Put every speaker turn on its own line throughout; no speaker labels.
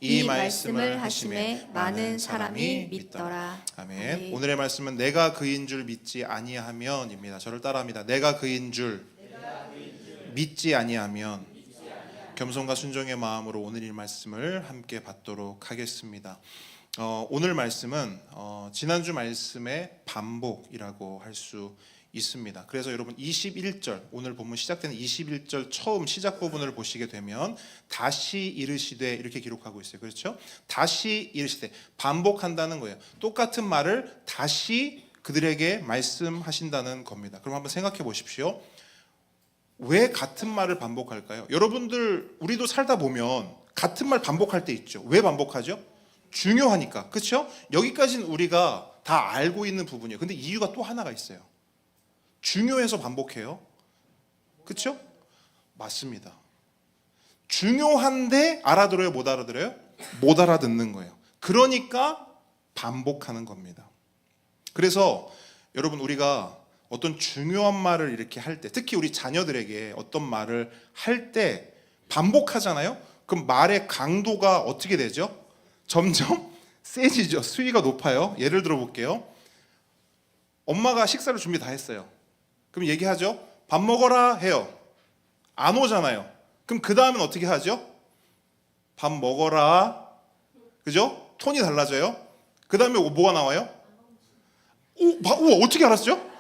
이 말씀을 하심에 많은 사람이 믿더라.
아멘.
아멘.
오늘의 말씀은 내가 그인 줄 믿지 아니하면입니다. 저를 따라합니다. 내가 그인 줄 믿지 아니하면. 겸손과 순종의 마음으로 오늘 이 말씀을 함께 받도록 하겠습니다. 오늘 말씀은 지난주 말씀의 반복이라고 할 수 있습니다. 그래서 여러분 21절, 오늘 본문 시작되는 21절 처음 시작 부분을 보시게 되면 다시 이르시되 이렇게 기록하고 있어요. 그렇죠? 다시 이르시되, 반복한다는 거예요. 똑같은 말을 다시 그들에게 말씀하신다는 겁니다. 그럼 한번 생각해 보십시오. 왜 같은 말을 반복할까요? 여러분들, 우리도 살다 보면 같은 말 반복할 때 있죠. 왜 반복하죠? 중요하니까. 그렇죠? 여기까지는 우리가 다 알고 있는 부분이에요. 근데 이유가 또 하나가 있어요. 중요해서 반복해요. 그렇죠? 맞습니다. 중요한데 알아들어요? 못 알아들어요? 못 알아듣는 거예요. 그러니까 반복하는 겁니다. 그래서 여러분, 우리가 어떤 중요한 말을 이렇게 할 때, 특히 우리 자녀들에게 어떤 말을 할 때 반복하잖아요. 그럼 말의 강도가 어떻게 되죠? 점점 세지죠. 수위가 높아요. 예를 들어 볼게요. 엄마가 식사를 준비 다 했어요. 그럼 얘기하죠. 밥 먹어라 해요. 안 오잖아요. 그럼 그 다음엔 어떻게 하죠? 밥 먹어라. 그죠? 톤이 달라져요. 그 다음에 뭐가 나와요? 오, 어떻게 알았죠?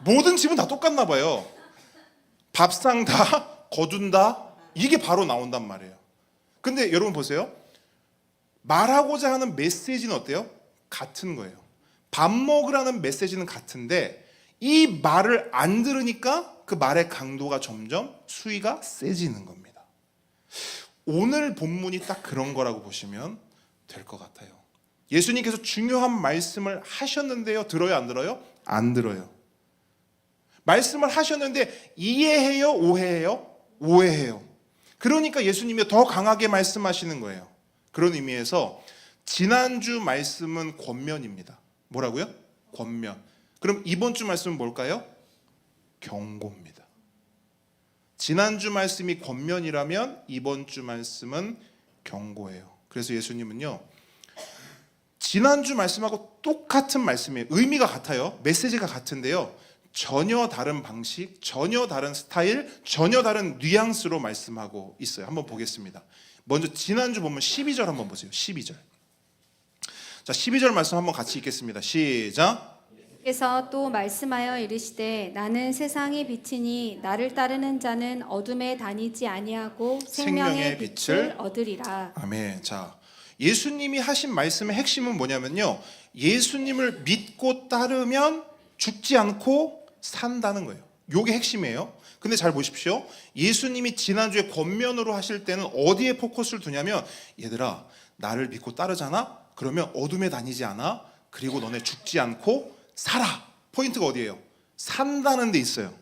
모든 집은 다 똑같나 봐요. 밥상 다 거둔다. 이게 바로 나온단 말이에요. 근데 여러분 보세요. 말하고자 하는 메시지는 어때요? 같은 거예요. 밥 먹으라는 메시지는 같은데 이 말을 안 들으니까 그 말의 강도가 점점 수위가 세지는 겁니다. 오늘 본문이 딱 그런 거라고 보시면 될 것 같아요. 예수님께서 중요한 말씀을 하셨는데요. 들어요, 안 들어요? 안 들어요. 말씀을 하셨는데 이해해요? 오해해요? 오해해요. 그러니까 예수님이 더 강하게 말씀하시는 거예요. 그런 의미에서 지난주 말씀은 권면입니다. 뭐라고요? 권면. 그럼 이번 주 말씀은 뭘까요? 경고입니다. 지난주 말씀이 권면이라면 이번 주 말씀은 경고예요. 그래서 예수님은요, 지난주 말씀하고 똑같은 말씀이에요. 의미가 같아요. 메시지가 같은데요, 전혀 다른 방식, 전혀 다른 스타일, 전혀 다른 뉘앙스로 말씀하고 있어요. 한번 보겠습니다. 먼저 지난주 보면 12절 한번 보세요. 12절. 자, 12절 말씀 한번 같이 읽겠습니다. 시작.
그래서 또 말씀하여 이르시되 나는 세상의 빛이니 나를 따르는 자는 어둠에 다니지 아니하고 생명의 빛을 얻으리라.
아멘. 자, 예수님이 하신 말씀의 핵심은 뭐냐면요, 예수님을 믿고 따르면 죽지 않고 산다는 거예요. 이게 핵심이에요. 근데 잘 보십시오. 예수님이 지난주에 권면으로 하실 때는 어디에 포커스를 두냐면, 얘들아, 나를 믿고 따르잖아? 그러면 어둠에 다니지 않아? 그리고 너네 죽지 않고 살아. 포인트가 어디예요? 산다는 데 있어요.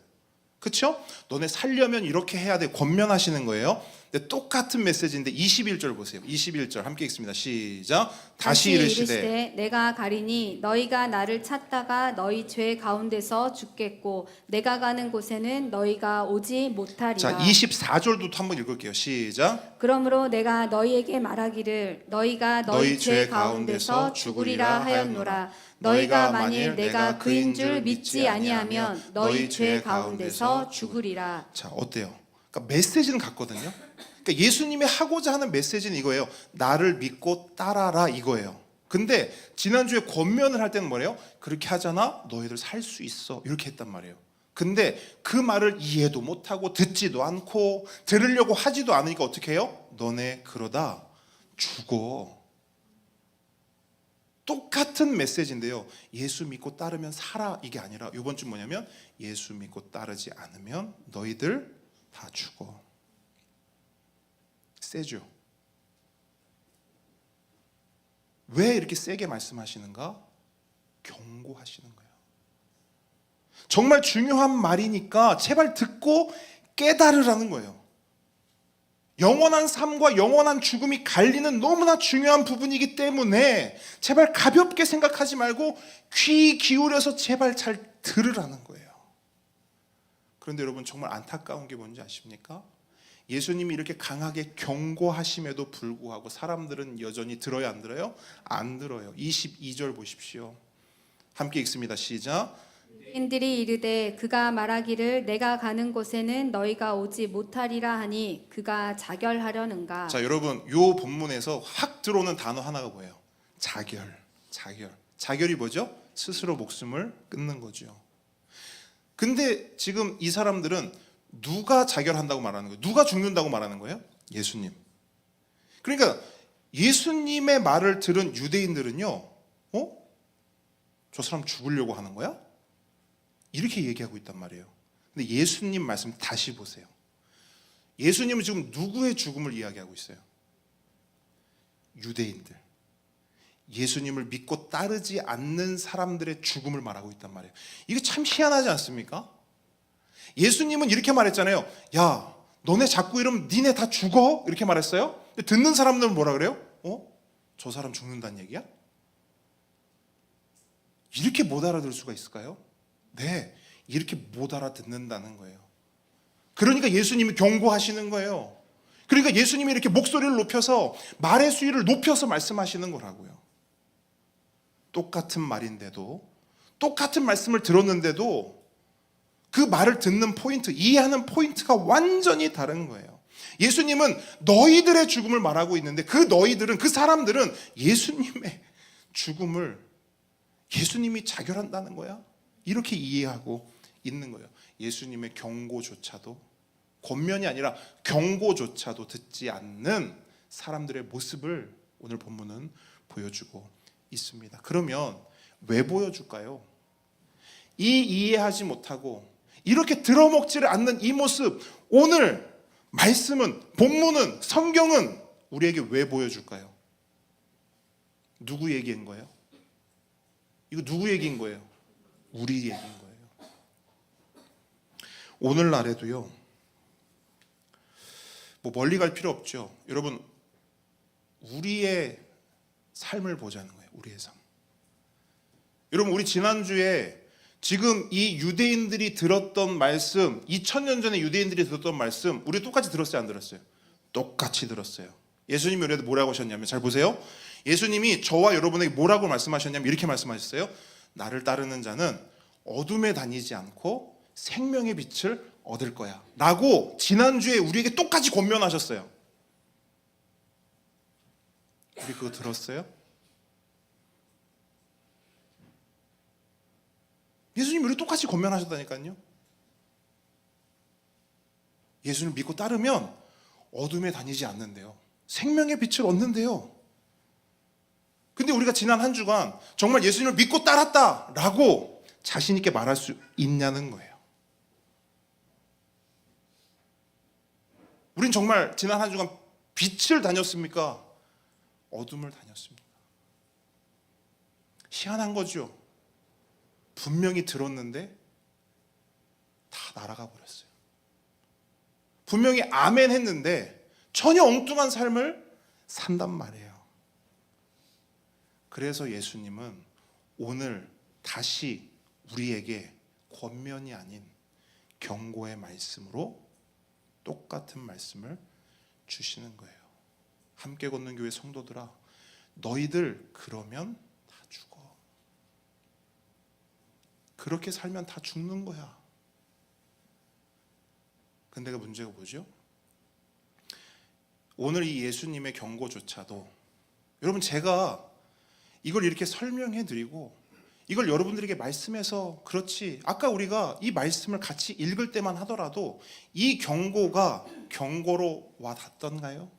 그렇죠? 너네 살려면 이렇게 해야 돼. 권면하시는 거예요. 근데 똑같은 메시지인데 21절 보세요. 21절 함께 읽습니다. 시작. 다시 이르시되
내가 가리니 너희가 나를 찾다가 너희 죄 가운데서 죽겠고 내가 가는 곳에는 너희가 오지 못하리라.
자, 24절도 한번 읽을게요. 시작.
그러므로 내가 너희에게 말하기를 너희가 너희 죄 가운데서 죽으리라 하였노라. 너희가 만일 내가 그인 줄 믿지 아니하면 너희 죄 가운데서 죽으리라.
자, 어때요? 그러니까 메시지는 같거든요. 그러니까 예수님이 하고자 하는 메시지는 이거예요. 나를 믿고 따라라, 이거예요. 근데 지난주에 권면을 할 때는 뭐래요? 그렇게 하잖아, 너희들 살 수 있어, 이렇게 했단 말이에요. 근데 그 말을 이해도 못하고 듣지도 않고 들으려고 하지도 않으니까 어떻게 해요? 너네 그러다 죽어. 똑같은 메시지인데요, 예수 믿고 따르면 살아, 이게 아니라 이번 주 뭐냐면 예수 믿고 따르지 않으면 너희들 다 죽어. 세죠? 왜 이렇게 세게 말씀하시는가? 경고하시는 거예요. 정말 중요한 말이니까 제발 듣고 깨달으라는 거예요. 영원한 삶과 영원한 죽음이 갈리는 너무나 중요한 부분이기 때문에 제발 가볍게 생각하지 말고 귀 기울여서 제발 잘 들으라는 거예요. 그런데 여러분, 정말 안타까운 게 뭔지 아십니까? 예수님이 이렇게 강하게 경고하심에도 불구하고 사람들은 여전히 들어요, 안 들어요? 안 들어요. 22절 보십시오. 함께 읽습니다. 시작.
유대인들이 이르되 그가 말하기를 내가 가는 곳에는 너희가 오지 못하리라 하니 그가 자결하려는가.
자, 여러분, 요 본문에서 확 들어오는 단어 하나가 뭐예요? 자결. 자결이 뭐죠? 스스로 목숨을 끊는 거죠. 근데 지금 이 사람들은 누가 자결한다고 말하는 거예요? 누가 죽는다고 말하는 거예요? 예수님. 그러니까 예수님의 말을 들은 유대인들은요, 저 사람 죽으려고 하는 거야? 이렇게 얘기하고 있단 말이에요. 근데 예수님 말씀 다시 보세요. 예수님은 지금 누구의 죽음을 이야기하고 있어요? 유대인들. 예수님을 믿고 따르지 않는 사람들의 죽음을 말하고 있단 말이에요. 이게 참 희한하지 않습니까? 예수님은 이렇게 말했잖아요. 야, 너네 자꾸 이러면 니네 다 죽어? 이렇게 말했어요. 근데 듣는 사람들은 뭐라 그래요? 저 사람 죽는다는 얘기야? 이렇게 못 알아들을 수가 있을까요? 네, 이렇게 못 알아듣는다는 거예요. 그러니까 예수님이 경고하시는 거예요. 그러니까 예수님이 이렇게 목소리를 높여서 말의 수위를 높여서 말씀하시는 거라고요. 똑같은 말인데도, 똑같은 말씀을 들었는데도 그 말을 듣는 포인트, 이해하는 포인트가 완전히 다른 거예요. 예수님은 너희들의 죽음을 말하고 있는데 그 너희들은, 그 사람들은 예수님의 죽음을 예수님이 자결한다는 거야? 이렇게 이해하고 있는 거예요. 예수님의 경고조차도, 권면이 아니라 경고조차도 듣지 않는 사람들의 모습을 오늘 본문은 보여주고 있습니다. 그러면 왜 보여줄까요? 이 이해하지 못하고 이렇게 들어먹지를 않는 이 모습, 오늘 말씀은, 본문은, 성경은 우리에게 왜 보여줄까요? 누구 얘기인 거예요? 이거 누구 얘기인 거예요? 우리 얘기인 거예요. 오늘날에도요, 뭐 멀리 갈 필요 없죠. 여러분, 우리의 삶을 보자는 거예요. 우리의 삶. 여러분, 우리 지난주에 지금 이 유대인들이 들었던 말씀, 2000년 전에 유대인들이 들었던 말씀, 우리 똑같이 들었어요, 안 들었어요? 똑같이 들었어요. 예수님이 우리한테 뭐라고 하셨냐면, 잘 보세요. 예수님이 저와 여러분에게 뭐라고 말씀하셨냐면 이렇게 말씀하셨어요. 나를 따르는 자는 어둠에 다니지 않고 생명의 빛을 얻을 거야 라고 지난주에 우리에게 똑같이 권면하셨어요. 우리 그거 들었어요? 예수님이 우리 똑같이 권면하셨다니까요. 예수님을 믿고 따르면 어둠에 다니지 않는데요, 생명의 빛을 얻는데요. 근데 우리가 지난 한 주간 정말 예수님을 믿고 따랐다라고 자신 있게 말할 수 있냐는 거예요. 우린 정말 지난 한 주간 빛을 다녔습니까? 어둠을 다녔습니까? 희한한 거죠. 분명히 들었는데 다 날아가 버렸어요. 분명히 아멘 했는데 전혀 엉뚱한 삶을 산단 말이에요. 그래서 예수님은 오늘 다시 우리에게 권면이 아닌 경고의 말씀으로 똑같은 말씀을 주시는 거예요. 함께 걷는 교회 성도들아, 너희들 그러면 다 죽어. 그렇게 살면 다 죽는 거야. 근데 그 문제가 뭐죠? 오늘 이 예수님의 경고조차도, 여러분, 제가 이걸 이렇게 설명해 드리고 이걸 여러분들에게 말씀해서 그렇지, 아까 우리가 이 말씀을 같이 읽을 때만 하더라도 이 경고가 경고로 와 닿던가요?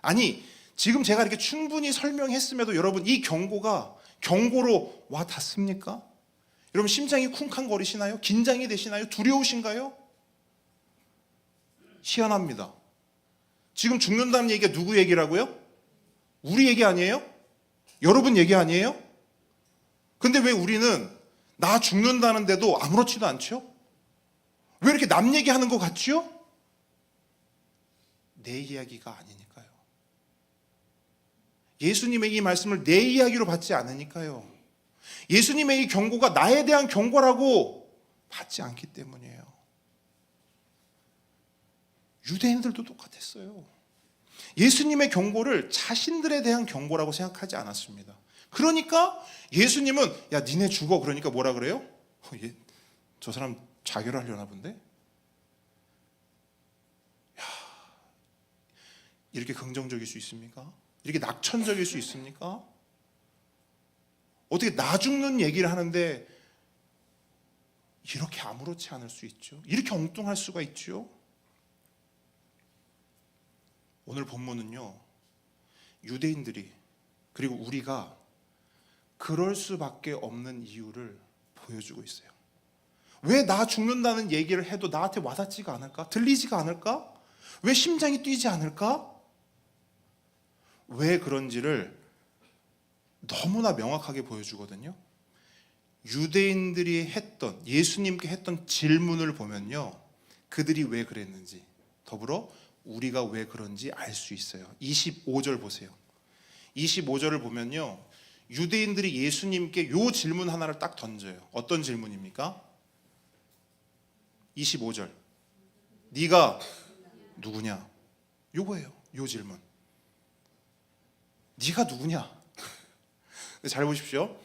아니, 지금 제가 이렇게 충분히 설명했음에도 여러분 이 경고가 경고로 와 닿습니까? 여러분 심장이 쿵쾅거리시나요? 긴장이 되시나요? 두려우신가요? 희한합니다. 지금 죽는다는 얘기가 누구 얘기라고요? 우리 얘기 아니에요? 여러분 얘기 아니에요? 근데 왜 우리는 나 죽는다는데도 아무렇지도 않죠? 왜 이렇게 남 얘기하는 것 같지요? 내 이야기가 아니니까요. 예수님의 이 말씀을 내 이야기로 받지 않으니까요. 예수님의 이 경고가 나에 대한 경고라고 받지 않기 때문이에요. 유대인들도 똑같았어요. 예수님의 경고를 자신들에 대한 경고라고 생각하지 않았습니다. 그러니까 예수님은 야 니네 죽어 그러니까 뭐라 그래요? 저 사람 자결하려나 본데? 야, 이렇게 긍정적일 수 있습니까? 이렇게 낙천적일 수 있습니까? 어떻게 나 죽는 얘기를 하는데 이렇게 아무렇지 않을 수 있죠? 이렇게 엉뚱할 수가 있죠? 오늘 본문은요, 유대인들이 그리고 우리가 그럴 수밖에 없는 이유를 보여주고 있어요. 왜 나 죽는다는 얘기를 해도 나한테 와닿지가 않을까? 들리지가 않을까? 왜 심장이 뛰지 않을까? 왜 그런지를 너무나 명확하게 보여주거든요. 유대인들이 했던, 예수님께 했던 질문을 보면요, 그들이 왜 그랬는지, 더불어 우리가 왜 그런지 알 수 있어요. 25절 보세요. 25절을 보면요, 유대인들이 예수님께 요 질문 하나를 딱 던져요. 어떤 질문입니까? 25절. 네가 누구냐? 요거예요. 요 질문. 네가 누구냐? 잘 보십시오.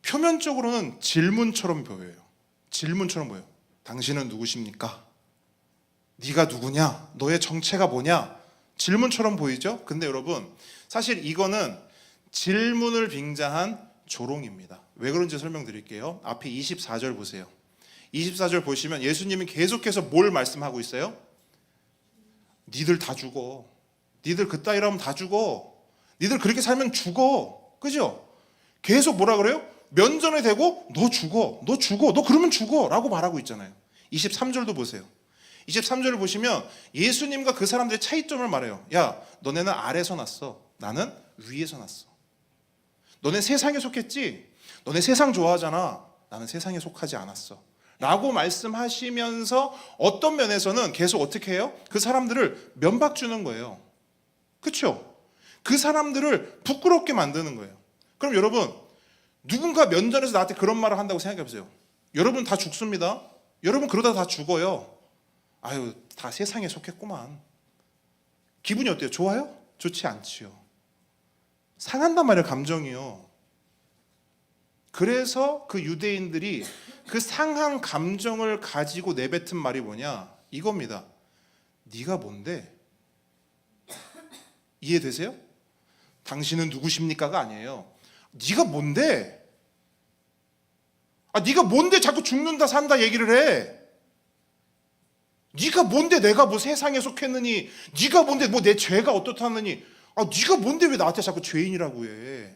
표면적으로는 질문처럼 보여요. 질문처럼 보여요. 당신은 누구십니까? 네가 누구냐? 너의 정체가 뭐냐? 질문처럼 보이죠? 근데 여러분, 사실 이거는 질문을 빙자한 조롱입니다. 왜 그런지 설명드릴게요. 앞에 24절 보세요. 24절 보시면 예수님이 계속해서 뭘 말씀하고 있어요? 니들 다 죽어. 니들 그따위라면 다 죽어. 니들 그렇게 살면 죽어. 그죠? 계속 뭐라 그래요? 면전에 대고 너 죽어. 너 죽어. 너 그러면 죽어. 라고 말하고 있잖아요. 23절도 보세요. 23절을 보시면 예수님과 그 사람들의 차이점을 말해요. 야, 너네는 아래서 났어. 나는 위에서 났어. 너네 세상에 속했지? 너네 세상 좋아하잖아. 나는 세상에 속하지 않았어. 라고 말씀하시면서 어떤 면에서는 계속 어떻게 해요? 그 사람들을 면박 주는 거예요. 그렇죠? 그 사람들을 부끄럽게 만드는 거예요. 그럼 여러분, 누군가 면전에서 나한테 그런 말을 한다고 생각해 보세요. 여러분 다 죽습니다. 여러분 그러다 다 죽어요. 아유, 다 세상에 속했구만. 기분이 어때요? 좋아요? 좋지 않지요. 상한단 말이에요, 감정이요. 그래서 그 유대인들이 그 상한 감정을 가지고 내뱉은 말이 뭐냐? 이겁니다. 네가 뭔데? 이해되세요? 당신은 누구십니까가 아니에요. 네가 뭔데? 네가 뭔데 자꾸 죽는다 산다 얘기를 해? 네가 뭔데 내가 뭐 세상에 속했느니? 네가 뭔데 뭐 내 죄가 어떻다느니? 네가 뭔데 왜 나한테 자꾸 죄인이라고 해?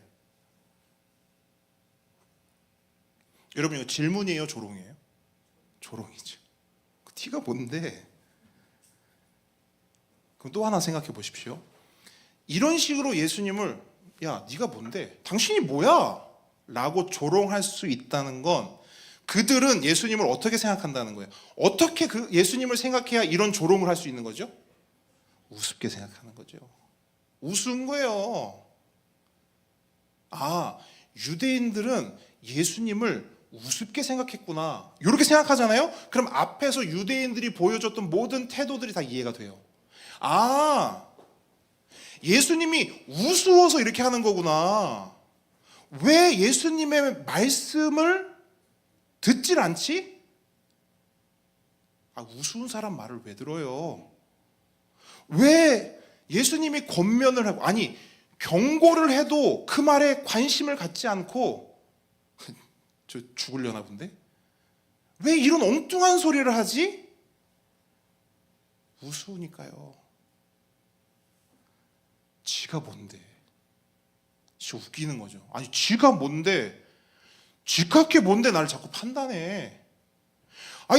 여러분 이거 질문이에요, 조롱이에요? 조롱이죠. 네가 뭔데? 그럼 또 하나 생각해 보십시오. 이런 식으로 예수님을 야, 네가 뭔데? 당신이 뭐야? 라고 조롱할 수 있다는 건 그들은 예수님을 어떻게 생각한다는 거예요. 어떻게 그 예수님을 생각해야 이런 조롱을 할 수 있는 거죠? 우습게 생각하는 거죠. 우스운 거예요. 유대인들은 예수님을 우습게 생각했구나. 이렇게 생각하잖아요. 그럼 앞에서 유대인들이 보여줬던 모든 태도들이 다 이해가 돼요. 예수님이 우스워서 이렇게 하는 거구나. 왜 예수님의 말씀을 듣질 않지? 우스운 사람 말을 왜 들어요? 왜 예수님이 권면을 하고 경고를 해도 그 말에 관심을 갖지 않고 저 죽으려나 본데? 왜 이런 엉뚱한 소리를 하지? 우스우니까요. 지가 뭔데? 진짜 웃기는 거죠. 지가 뭔데? 지값게 뭔데 나를 자꾸 판단해?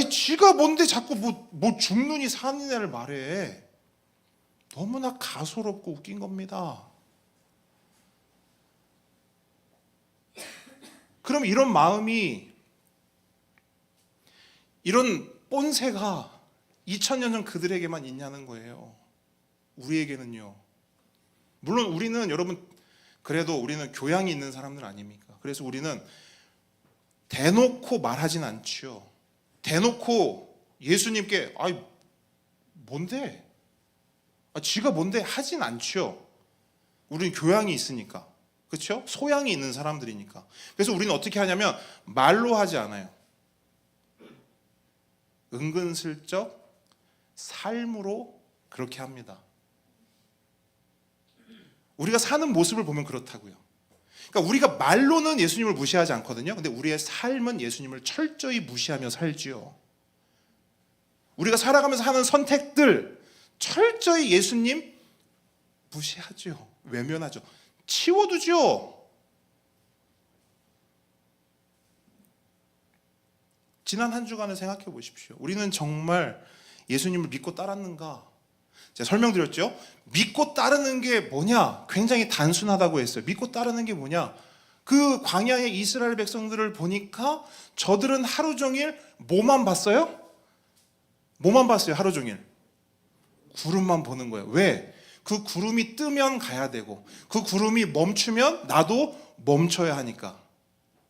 지가 뭔데 자꾸 뭐 죽느니 사느냐를 말해? 너무나 가소롭고 웃긴 겁니다. 그럼 이런 마음이, 이런 꼰세가 2000년 전 그들에게만 있냐는 거예요. 우리에게는요. 물론 우리는 여러분 그래도 우리는 교양이 있는 사람들 아닙니까? 그래서 우리는 대놓고 말하진 않죠. 대놓고 예수님께 아이 뭔데? 지가 뭔데 하진 않죠. 우리는 교양이 있으니까. 그렇죠? 소양이 있는 사람들이니까. 그래서 우리는 어떻게 하냐면 말로 하지 않아요. 은근슬쩍 삶으로 그렇게 합니다. 우리가 사는 모습을 보면 그렇다고요. 그러니까 우리가 말로는 예수님을 무시하지 않거든요. 근데 우리의 삶은 예수님을 철저히 무시하며 살지요. 우리가 살아가면서 하는 선택들 철저히 예수님 무시하죠. 외면하죠. 치워두죠. 지난 한 주간을 생각해 보십시오. 우리는 정말 예수님을 믿고 따랐는가? 제가 설명드렸죠. 믿고 따르는 게 뭐냐? 굉장히 단순하다고 했어요. 믿고 따르는 게 뭐냐? 그 광야의 이스라엘 백성들을 보니까 저들은 하루 종일 뭐만 봤어요? 뭐만 봤어요? 하루 종일 구름만 보는 거예요. 왜? 그 구름이 뜨면 가야 되고 그 구름이 멈추면 나도 멈춰야 하니까.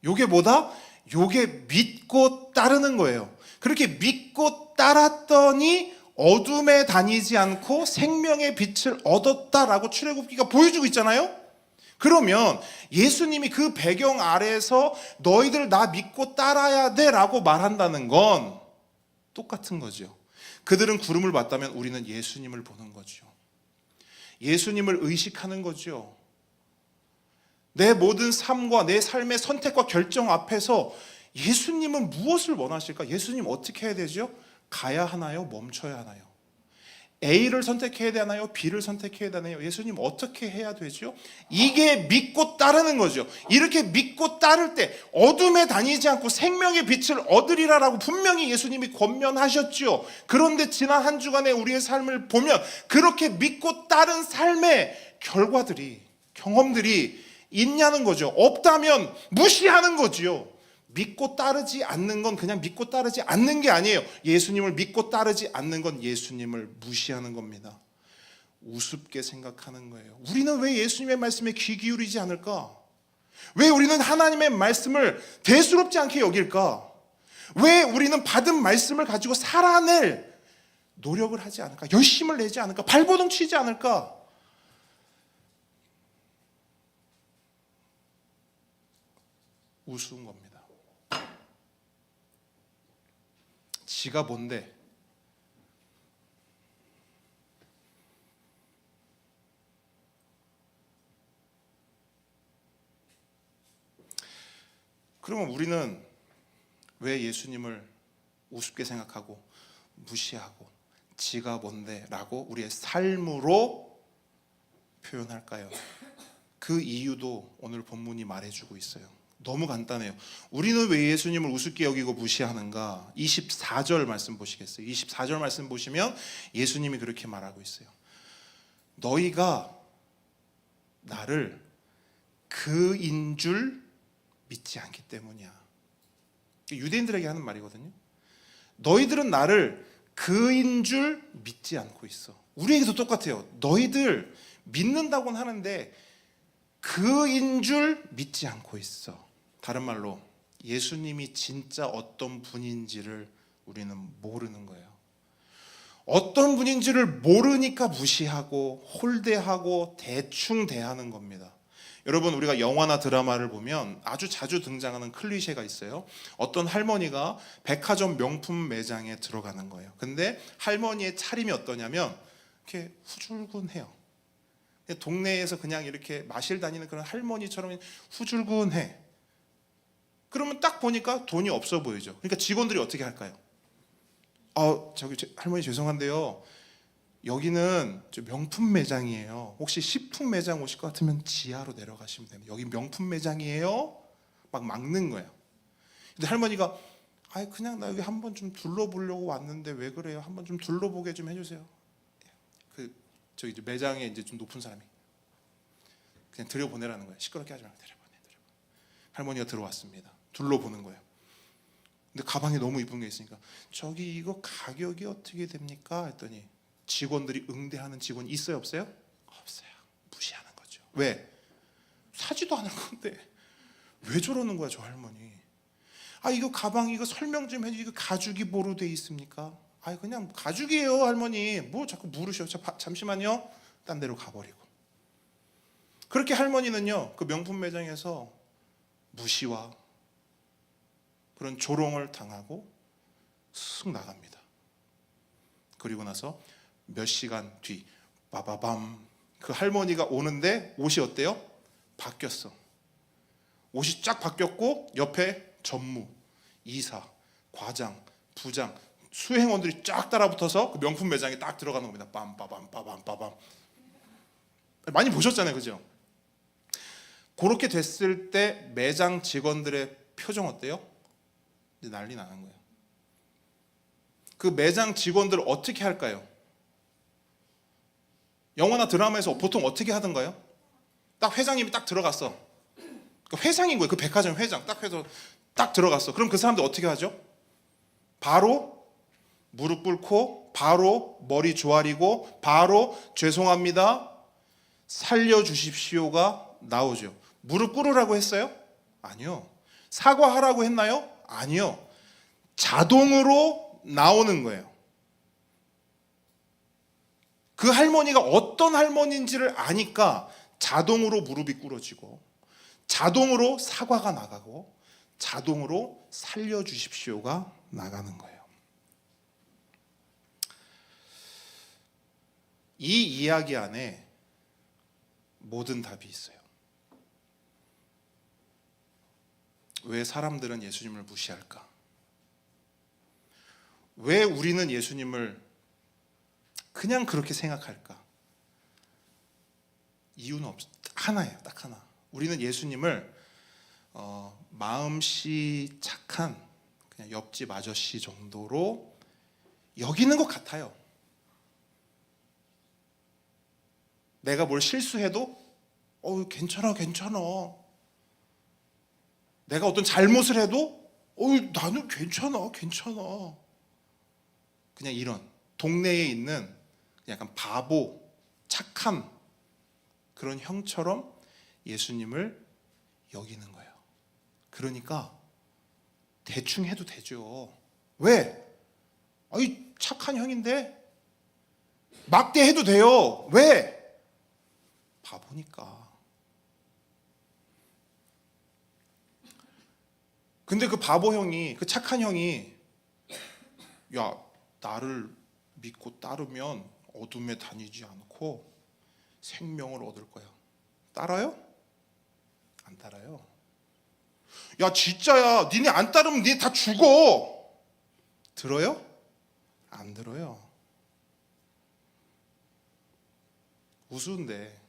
요게 뭐다? 요게 믿고 따르는 거예요. 그렇게 믿고 따랐더니 어둠에 다니지 않고 생명의 빛을 얻었다라고 출애굽기가 보여주고 있잖아요. 그러면 예수님이 그 배경 아래에서 너희들 나 믿고 따라야 돼라고 말한다는 건 똑같은 거죠. 그들은 구름을 봤다면 우리는 예수님을 보는 거죠. 예수님을 의식하는 거죠. 내 모든 삶과 내 삶의 선택과 결정 앞에서 예수님은 무엇을 원하실까? 예수님 어떻게 해야 되죠? 가야 하나요? 멈춰야 하나요? A를 선택해야 되나요? B를 선택해야 되나요? 예수님 어떻게 해야 되죠? 이게 믿고 따르는 거죠. 이렇게 믿고 따를 때 어둠에 다니지 않고 생명의 빛을 얻으리라라고 분명히 예수님이 권면하셨죠. 그런데 지난 한 주간의 우리의 삶을 보면 그렇게 믿고 따른 삶의 결과들이, 경험들이 있냐는 거죠. 없다면 무시하는 거지요. 믿고 따르지 않는 건 그냥 믿고 따르지 않는 게 아니에요. 예수님을 믿고 따르지 않는 건 예수님을 무시하는 겁니다. 우습게 생각하는 거예요. 우리는 왜 예수님의 말씀에 귀 기울이지 않을까? 왜 우리는 하나님의 말씀을 대수롭지 않게 여길까? 왜 우리는 받은 말씀을 가지고 살아낼 노력을 하지 않을까? 열심을 내지 않을까? 발버둥 치지 않을까? 우스운 겁니다. 지가 뭔데? 그러면 우리는 왜 예수님을 우습게 생각하고 무시하고 지가 뭔데? 라고 우리의 삶으로 표현할까요? 그 이유도 오늘 본문이 말해주고 있어요. 너무 간단해요. 우리는 왜 예수님을 우습게 여기고 무시하는가? 24절 말씀 보시겠어요? 24절 말씀 보시면 예수님이 그렇게 말하고 있어요. 너희가 나를 그인 줄 믿지 않기 때문이야. 유대인들에게 하는 말이거든요. 너희들은 나를 그인 줄 믿지 않고 있어. 우리에게도 똑같아요. 너희들 믿는다고는 하는데 그인 줄 믿지 않고 있어. 다른 말로 예수님이 진짜 어떤 분인지를 우리는 모르는 거예요. 어떤 분인지를 모르니까 무시하고 홀대하고 대충 대하는 겁니다. 여러분, 우리가 영화나 드라마를 보면 아주 자주 등장하는 클리셰가 있어요. 어떤 할머니가 백화점 명품 매장에 들어가는 거예요. 근데 할머니의 차림이 어떠냐면 이렇게 후줄근해요. 동네에서 그냥 이렇게 마실 다니는 그런 할머니처럼 후줄근해. 그러면 딱 보니까 돈이 없어 보이죠. 그러니까 직원들이 어떻게 할까요? 할머니 죄송한데요. 여기는 명품 매장이에요. 혹시 식품 매장 오실 것 같으면 지하로 내려가시면 됩니다. 여기 명품 매장이에요. 막 막는 거예요. 근데 할머니가 그냥 나 여기 한번 좀 둘러보려고 왔는데 왜 그래요? 한번 좀 둘러보게 좀 해주세요. 저기 매장에 이제 좀 높은 사람이 그냥 들여보내라는 거예요. 시끄럽게 하지 말고 들여보내. 할머니가 들어왔습니다. 둘러보는 거예요. 근데 가방에 너무 이쁜 게 있으니까 저기 이거 가격이 어떻게 됩니까? 했더니 직원들이 응대하는 직원이 있어요, 없어요? 없어요. 무시하는 거죠. 왜? 사지도 않을 건데 왜 저러는 거야, 저 할머니? 아 이거 가방 이거 설명 좀 해주. 이거 가죽이 뭐로 돼 있습니까? 아 그냥 가죽이에요 할머니. 뭐 자꾸 물으셔. 잠시만요. 딴 데로 가버리고. 그렇게 할머니는요 그 명품 매장에서 무시와 그런 조롱을 당하고 쓱 나갑니다. 그리고 나서 몇 시간 뒤 빠바밤 그 할머니가 오는데 옷이 어때요? 바뀌었어. 옷이 쫙 바뀌었고 옆에 전무, 이사, 과장, 부장, 수행원들이 쫙 따라붙어서 그 명품 매장에 딱 들어가는 겁니다. 빰빠밤 빠밤 빠밤. 많이 보셨잖아요, 그죠? 그렇게 됐을 때 매장 직원들의 표정 어때요? 이제 난리 나는 거예요. 그 매장 직원들 어떻게 할까요? 영화나 드라마에서 보통 어떻게 하던가요? 딱 회장님이 딱 들어갔어. 그 회장인 거예요. 그 백화점 회장 딱 해서 딱 들어갔어. 그럼 그 사람들 어떻게 하죠? 바로 무릎 꿇고 바로 머리 조아리고 바로 죄송합니다. 살려주십시오가 나오죠. 무릎 꿇으라고 했어요? 아니요. 사과하라고 했나요? 아니요. 자동으로 나오는 거예요. 그 할머니가 어떤 할머니인지를 아니까 자동으로 무릎이 꿇어지고 자동으로 사과가 나가고 자동으로 살려주십시오가 나가는 거예요. 이 이야기 안에 모든 답이 있어요. 왜 사람들은 예수님을 무시할까? 왜 우리는 예수님을 그냥 그렇게 생각할까? 이유는 하나예요. 딱 하나. 우리는 예수님을 마음씨 착한 그냥 옆집 아저씨 정도로 여기는 것 같아요. 내가 뭘 실수해도 괜찮아. 내가 어떤 잘못을 해도 나는 괜찮아. 그냥 이런 동네에 있는 약간 바보, 착한 그런 형처럼 예수님을 여기는 거예요. 그러니까 대충 해도 되죠. 왜? 착한 형인데 막대해도 돼요. 왜? 바보니까. 근데 그 바보 형이, 그 착한 형이 야, 나를 믿고 따르면 어둠에 다니지 않고 생명을 얻을 거야. 따라요? 안 따라요. 야, 진짜야. 니네 안 따르면 니네 다 죽어. 들어요? 안 들어요. 우스운데.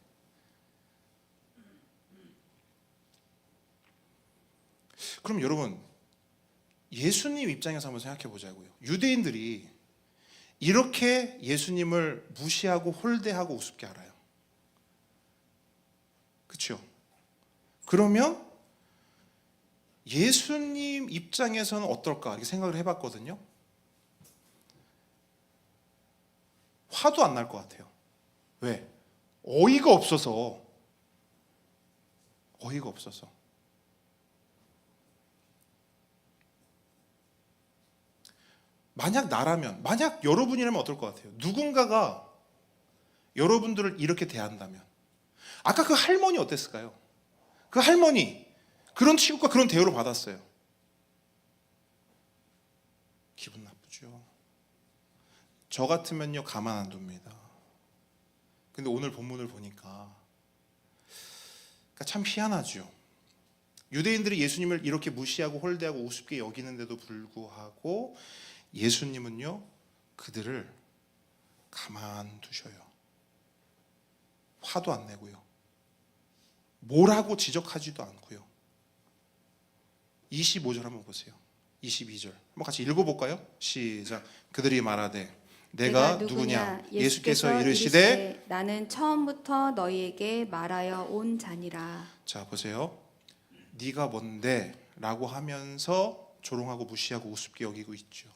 그럼 여러분, 예수님 입장에서 한번 생각해 보자고요. 유대인들이 이렇게 예수님을 무시하고 홀대하고 우습게 알아요. 그렇죠? 그러면 예수님 입장에서는 어떨까? 이렇게 생각을 해봤거든요. 화도 안 날 것 같아요. 왜? 어이가 없어서. 만약 나라면, 만약 여러분이라면 어떨 것 같아요? 누군가가 여러분들을 이렇게 대한다면. 아까 그 할머니 어땠을까요? 그 할머니 그런 취급과 그런 대우를 받았어요. 기분 나쁘죠. 저 같으면요 가만 안 둡니다. 근데 오늘 본문을 보니까 참 희한하죠. 유대인들이 예수님을 이렇게 무시하고 홀대하고 우습게 여기는데도 불구하고 예수님은요 그들을 가만 두셔요. 화도 안 내고요. 뭐라고 지적하지도 않고요. 25절 한번 보세요. 22절 한번 같이 읽어볼까요? 시작. 그들이 말하되 내가 누구냐? 예수께서 이르시되
나는 처음부터 너희에게 말하여 온 자니라.
자 보세요. 네가 뭔데? 라고 하면서 조롱하고 무시하고 우습게 여기고 있죠.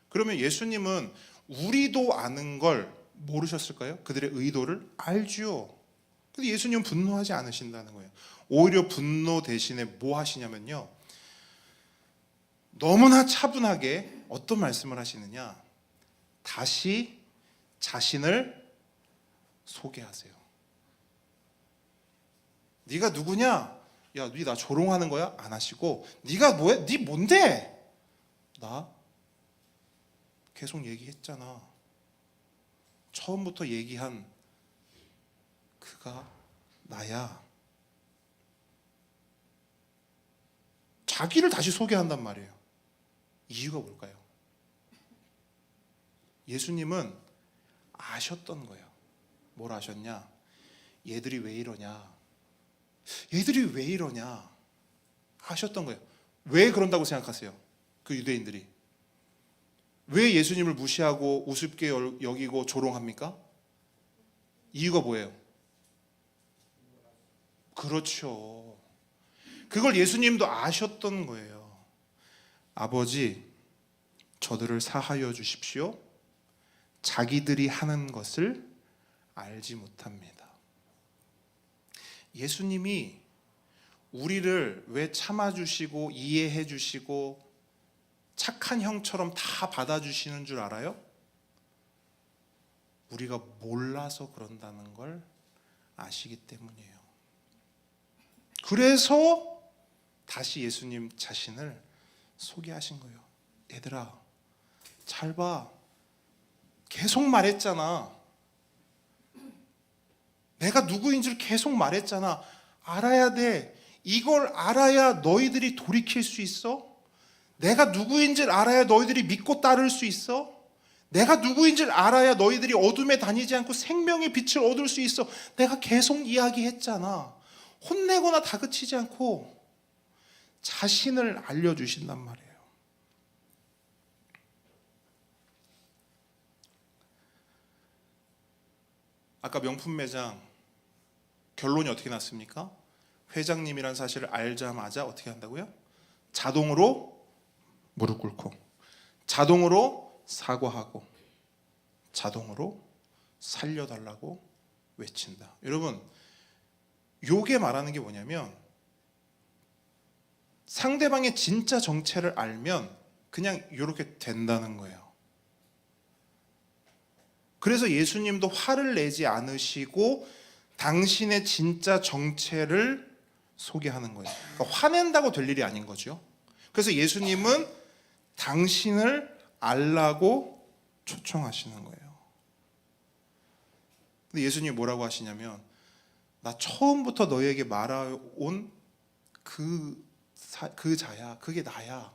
그러면 예수님은 우리도 아는 걸 모르셨을까요? 그들의 의도를 알죠. 근데 예수님은 분노하지 않으신다는 거예요. 오히려 분노 대신에 뭐 하시냐면요, 너무나 차분하게 어떤 말씀을 하시느냐? 다시 자신을 소개하세요. 네가 누구냐? 야, 네 나 조롱하는 거야? 안 하시고, 네가 뭐야? 네 뭔데? 나 계속 얘기했잖아. 처음부터 얘기한 그가 나야. 자기를 다시 소개한단 말이에요. 이유가 뭘까요? 예수님은 아셨던 거예요. 뭘 아셨냐? 얘들이 왜 이러냐? 얘들이 왜 이러냐? 아셨던 거예요. 왜 그런다고 생각하세요? 그 유대인들이 왜 예수님을 무시하고 우습게 여기고 조롱합니까? 이유가 뭐예요? 그렇죠. 그걸 예수님도 아셨던 거예요. 아버지, 저들을 사하여 주십시오. 자기들이 하는 것을 알지 못합니다. 예수님이 우리를 왜 참아주시고 이해해주시고 착한 형처럼 다 받아주시는 줄 알아요? 우리가 몰라서 그런다는 걸 아시기 때문이에요. 그래서 다시 예수님 자신을 소개하신 거예요. 얘들아, 잘 봐. 계속 말했잖아. 내가 누구인 줄 계속 말했잖아. 알아야 돼. 이걸 알아야 너희들이 돌이킬 수 있어. 내가 누구인 줄 알아야 너희들이 믿고 따를 수 있어. 내가 누구인 줄 알아야 너희들이 어둠에 다니지 않고 생명의 빛을 얻을 수 있어. 내가 계속 이야기했잖아. 혼내거나 다그치지 않고 자신을 알려주신단 말이에요. 아까 명품 매장 결론이 어떻게 났습니까? 회장님이란 사실을 알자마자 어떻게 한다고요? 자동으로 무릎 꿇고, 자동으로 사과하고, 자동으로 살려달라고 외친다. 여러분, 요게 말하는 게 뭐냐면 상대방의 진짜 정체를 알면 그냥 이렇게 된다는 거예요. 그래서 예수님도 화를 내지 않으시고 당신의 진짜 정체를 소개하는 거예요. 그러니까 화낸다고 될 일이 아닌 거죠. 그래서 예수님은 당신을 알라고 초청하시는 거예요. 근데 예수님이 뭐라고 하시냐면 나 처음부터 너에게 말해온 그 자야. 그게 나야.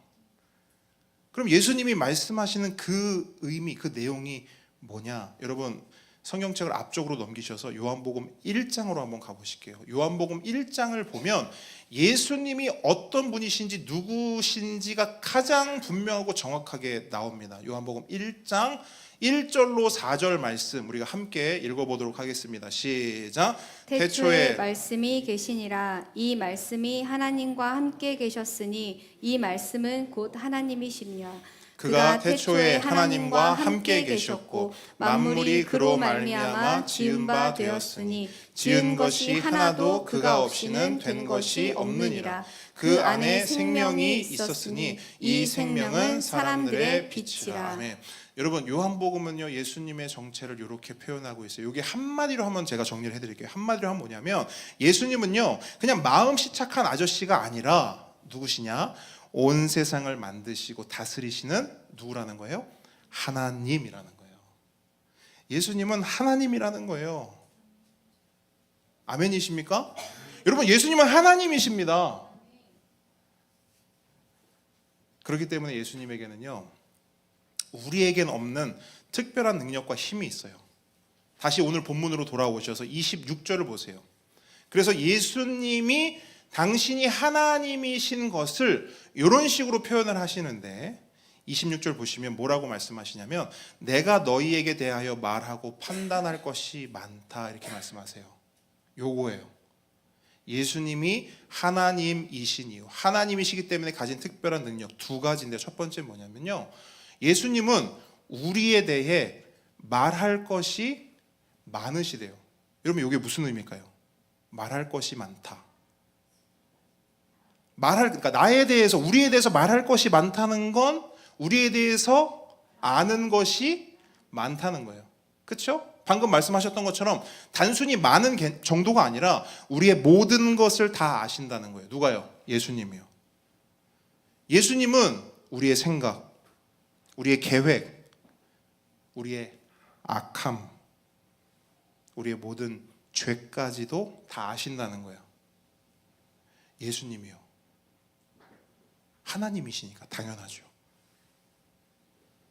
그럼 예수님이 말씀하시는 그 의미, 그 내용이 뭐냐? 여러분, 성경책을 앞쪽으로 넘기셔서 요한복음 1장으로 한번 가보실게요. 요한복음 1장을 보면 예수님이 어떤 분이신지 누구신지가 가장 분명하고 정확하게 나옵니다. 요한복음 1장 1절로 4절 말씀 우리가 함께 읽어보도록 하겠습니다. 시작.
태초에 말씀이 계시니라. 이 말씀이 하나님과 함께 계셨으니 이 말씀은 곧 하나님이시니라.
그가 태초에 하나님과 함께 계셨고 만물이 그로 말미암아 지은 바 되었으니 지은 것이 하나도 그가 없이는 된 것이 없느니라. 그 안에 생명이 있었으니 이 생명은 사람들의 빛이라. 아멘. 여러분, 요한복음은요 예수님의 정체를 이렇게 표현하고 있어요. 이게 한마디로 한번 제가 정리를 해드릴게요. 한마디로 하면 뭐냐면 예수님은요 그냥 마음씨 착한 아저씨가 아니라 누구시냐? 온 세상을 만드시고 다스리시는 누구라는 거예요? 하나님이라는 거예요. 예수님은 하나님이라는 거예요. 아멘이십니까? 여러분, 예수님은 하나님이십니다. 그렇기 때문에 예수님에게는요 우리에겐 없는 특별한 능력과 힘이 있어요. 다시 오늘 본문으로 돌아오셔서 26절을 보세요. 그래서 예수님이 당신이 하나님이신 것을 이런 식으로 표현을 하시는데 26절 보시면 뭐라고 말씀하시냐면 내가 너희에게 대하여 말하고 판단할 것이 많다 이렇게 말씀하세요. 요거예요. 예수님이 하나님이신 이유, 하나님이시기 때문에 가진 특별한 능력 두 가지인데 첫 번째 뭐냐면요 예수님은 우리에 대해 말할 것이 많으시대요. 여러분 이게 무슨 의미일까요? 말할 것이 많다. 그러니까 나에 대해서, 우리에 대해서 말할 것이 많다는 건 우리에 대해서 아는 것이 많다는 거예요. 그렇죠? 방금 말씀하셨던 것처럼 단순히 많은 정도가 아니라 우리의 모든 것을 다 아신다는 거예요. 누가요? 예수님이요. 예수님은 우리의 생각, 우리의 계획, 우리의 악함, 우리의 모든 죄까지도 다 아신다는 거예요. 예수님이요. 하나님이시니까 당연하죠.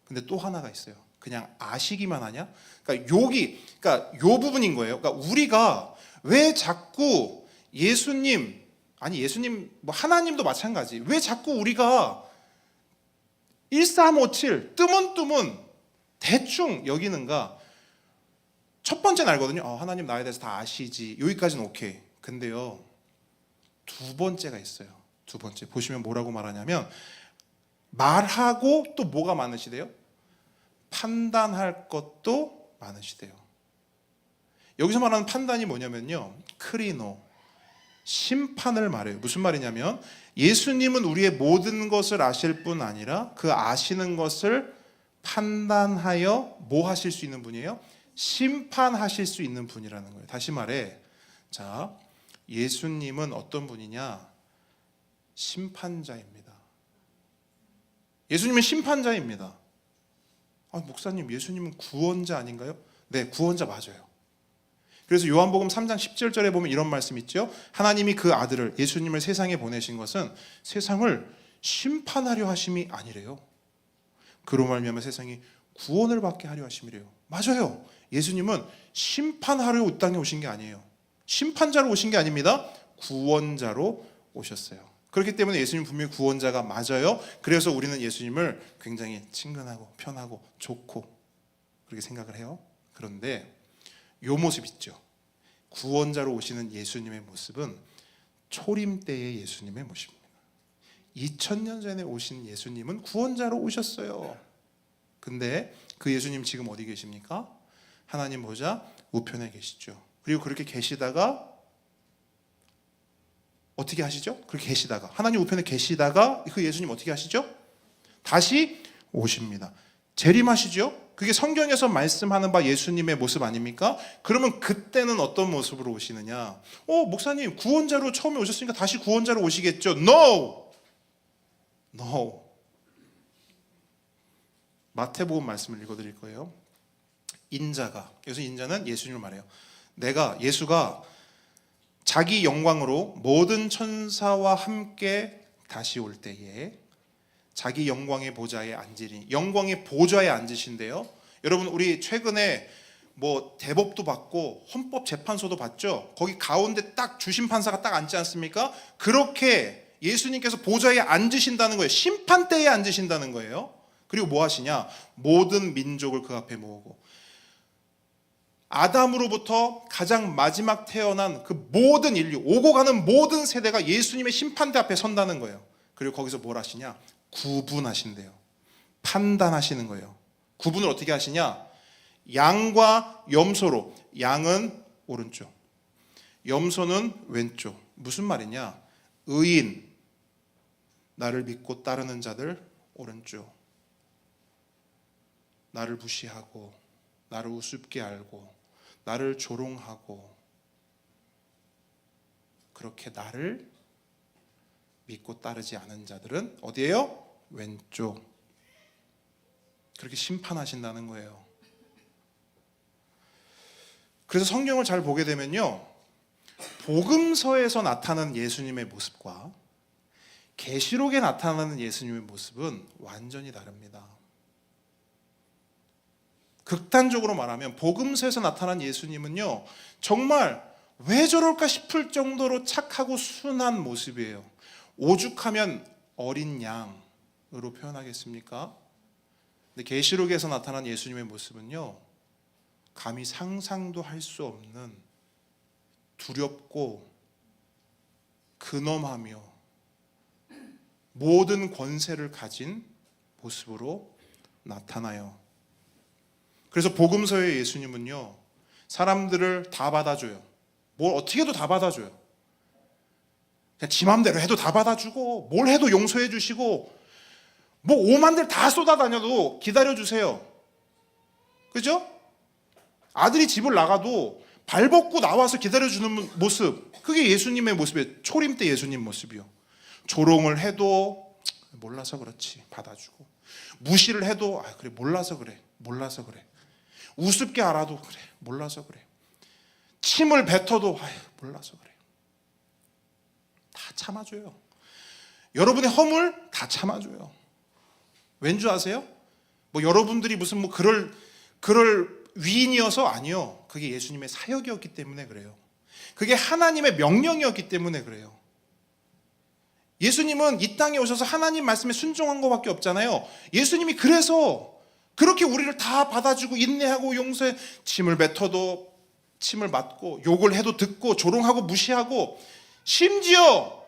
근데 또 하나가 있어요. 그냥 아시기만 하냐? 그러니까 요 부분인 거예요. 그러니까 우리가 왜 자꾸 예수님, 뭐 하나님도 마찬가지. 왜 자꾸 우리가 1357 뜨문뜨문 대충 여기는가? 첫 번째는 알거든요. 하나님 나에 대해서 다 아시지. 여기까지는 오케이. 근데요, 두 번째가 있어요. 두 번째 보시면 뭐라고 말하냐면, 말하고 또 뭐가 많으시대요? 판단할 것도 많으시대요. 여기서 말하는 판단이 뭐냐면요, 크리노, 심판을 말해요. 무슨 말이냐면, 예수님은 우리의 모든 것을 아실 뿐 아니라 그 아시는 것을 판단하여 뭐 하실 수 있는 분이에요? 심판하실 수 있는 분이라는 거예요. 다시 말해, 자, 예수님은 어떤 분이냐? 심판자입니다. 예수님은 심판자입니다. 목사님, 예수님은 구원자 아닌가요? 네, 구원자 맞아요. 그래서 요한복음 3장 17절에 보면 이런 말씀 있죠. 하나님이 그 아들을, 예수님을 세상에 보내신 것은 세상을 심판하려 하심이 아니래요. 그로 말미암아 세상이 구원을 받게 하려 하심이래요. 맞아요. 예수님은 심판하려 이 땅에 오신 게 아니에요. 심판자로 오신 게 아닙니다. 구원자로 오셨어요. 그렇기 때문에 예수님 분명히 구원자가 맞아요. 그래서 우리는 예수님을 굉장히 친근하고 편하고 좋고 그렇게 생각을 해요. 그런데 요 모습 있죠. 구원자로 오시는 예수님의 모습은 초림 때의 예수님의 모습입니다. 2000년 전에 오신 예수님은 구원자로 오셨어요. 근데 그 예수님 지금 어디 계십니까? 하나님 보좌 우편에 계시죠. 그리고 그렇게 계시다가 어떻게 하시죠? 그렇게 계시다가, 하나님 우편에 계시다가 그 예수님 어떻게 하시죠? 다시 오십니다. 재림하시죠? 그게 성경에서 말씀하는 바 예수님의 모습 아닙니까? 그러면 그때는 어떤 모습으로 오시느냐? 목사님, 구원자로 처음에 오셨으니까 다시 구원자로 오시겠죠? No! 마태복음 말씀을 읽어드릴 거예요. 인자가, 여기서 인자는 예수님을 말해요. 예수가 자기 영광으로 모든 천사와 함께 다시 올 때에 자기 영광의 보좌에 앉으리니, 영광의 보좌에 앉으신대요. 여러분, 우리 최근에 뭐 대법도 받고 헌법재판소도 받죠. 거기 가운데 딱 주심판사가 딱 앉지 않습니까? 그렇게 예수님께서 보좌에 앉으신다는 거예요. 심판대에 앉으신다는 거예요. 그리고 뭐 하시냐? 모든 민족을 그 앞에 모으고, 아담으로부터 가장 마지막 태어난 그 모든 인류, 오고 가는 모든 세대가 예수님의 심판대 앞에 선다는 거예요. 그리고 거기서 뭘 하시냐? 구분하신대요. 판단하시는 거예요. 구분을 어떻게 하시냐? 양과 염소로, 양은 오른쪽, 염소는 왼쪽. 무슨 말이냐? 의인, 나를 믿고 따르는 자들 오른쪽, 나를 무시하고 나를 우습게 알고 나를 조롱하고 그렇게 나를 믿고 따르지 않은 자들은 어디예요? 왼쪽. 그렇게 심판하신다는 거예요. 그래서 성경을 잘 보게 되면요, 복음서에서 나타나는 예수님의 모습과 계시록에 나타나는 예수님의 모습은 완전히 다릅니다. 극단적으로 말하면 복음서에서 나타난 예수님은요, 정말 왜 저럴까 싶을 정도로 착하고 순한 모습이에요. 오죽하면 어린 양으로 표현하겠습니까? 근데 계시록에서 나타난 예수님의 모습은요, 감히 상상도 할 수 없는 두렵고 근엄하며 모든 권세를 가진 모습으로 나타나요. 그래서 복음서의 예수님은요, 사람들을 다 받아줘요. 뭘 어떻게 해도 다 받아줘요. 그냥 지 맘대로 해도 다 받아주고 뭘 해도 용서해 주시고 뭐 오만들 다 쏟아다녀도 기다려주세요. 그죠? 아들이 집을 나가도 발 벗고 나와서 기다려주는 모습, 그게 예수님의 모습이에요. 초림 때 예수님 모습이요. 조롱을 해도 몰라서 그렇지 받아주고, 무시를 해도 그래 몰라서 그래 우습게 알아도 그래 몰라서 그래, 침을 뱉어도 몰라서 그래, 다 참아줘요. 여러분의 허물 다 참아줘요. 왠 줄 아세요? 뭐 여러분들이 무슨 뭐 그럴 위인이어서 아니요. 그게 예수님의 사역이었기 때문에 그래요. 그게 하나님의 명령이었기 때문에 그래요. 예수님은 이 땅에 오셔서 하나님 말씀에 순종한 것밖에 없잖아요. 예수님이 그래서 그렇게 우리를 다 받아주고 인내하고 용서해, 침을 뱉어도 침을 맞고, 욕을 해도 듣고, 조롱하고 무시하고, 심지어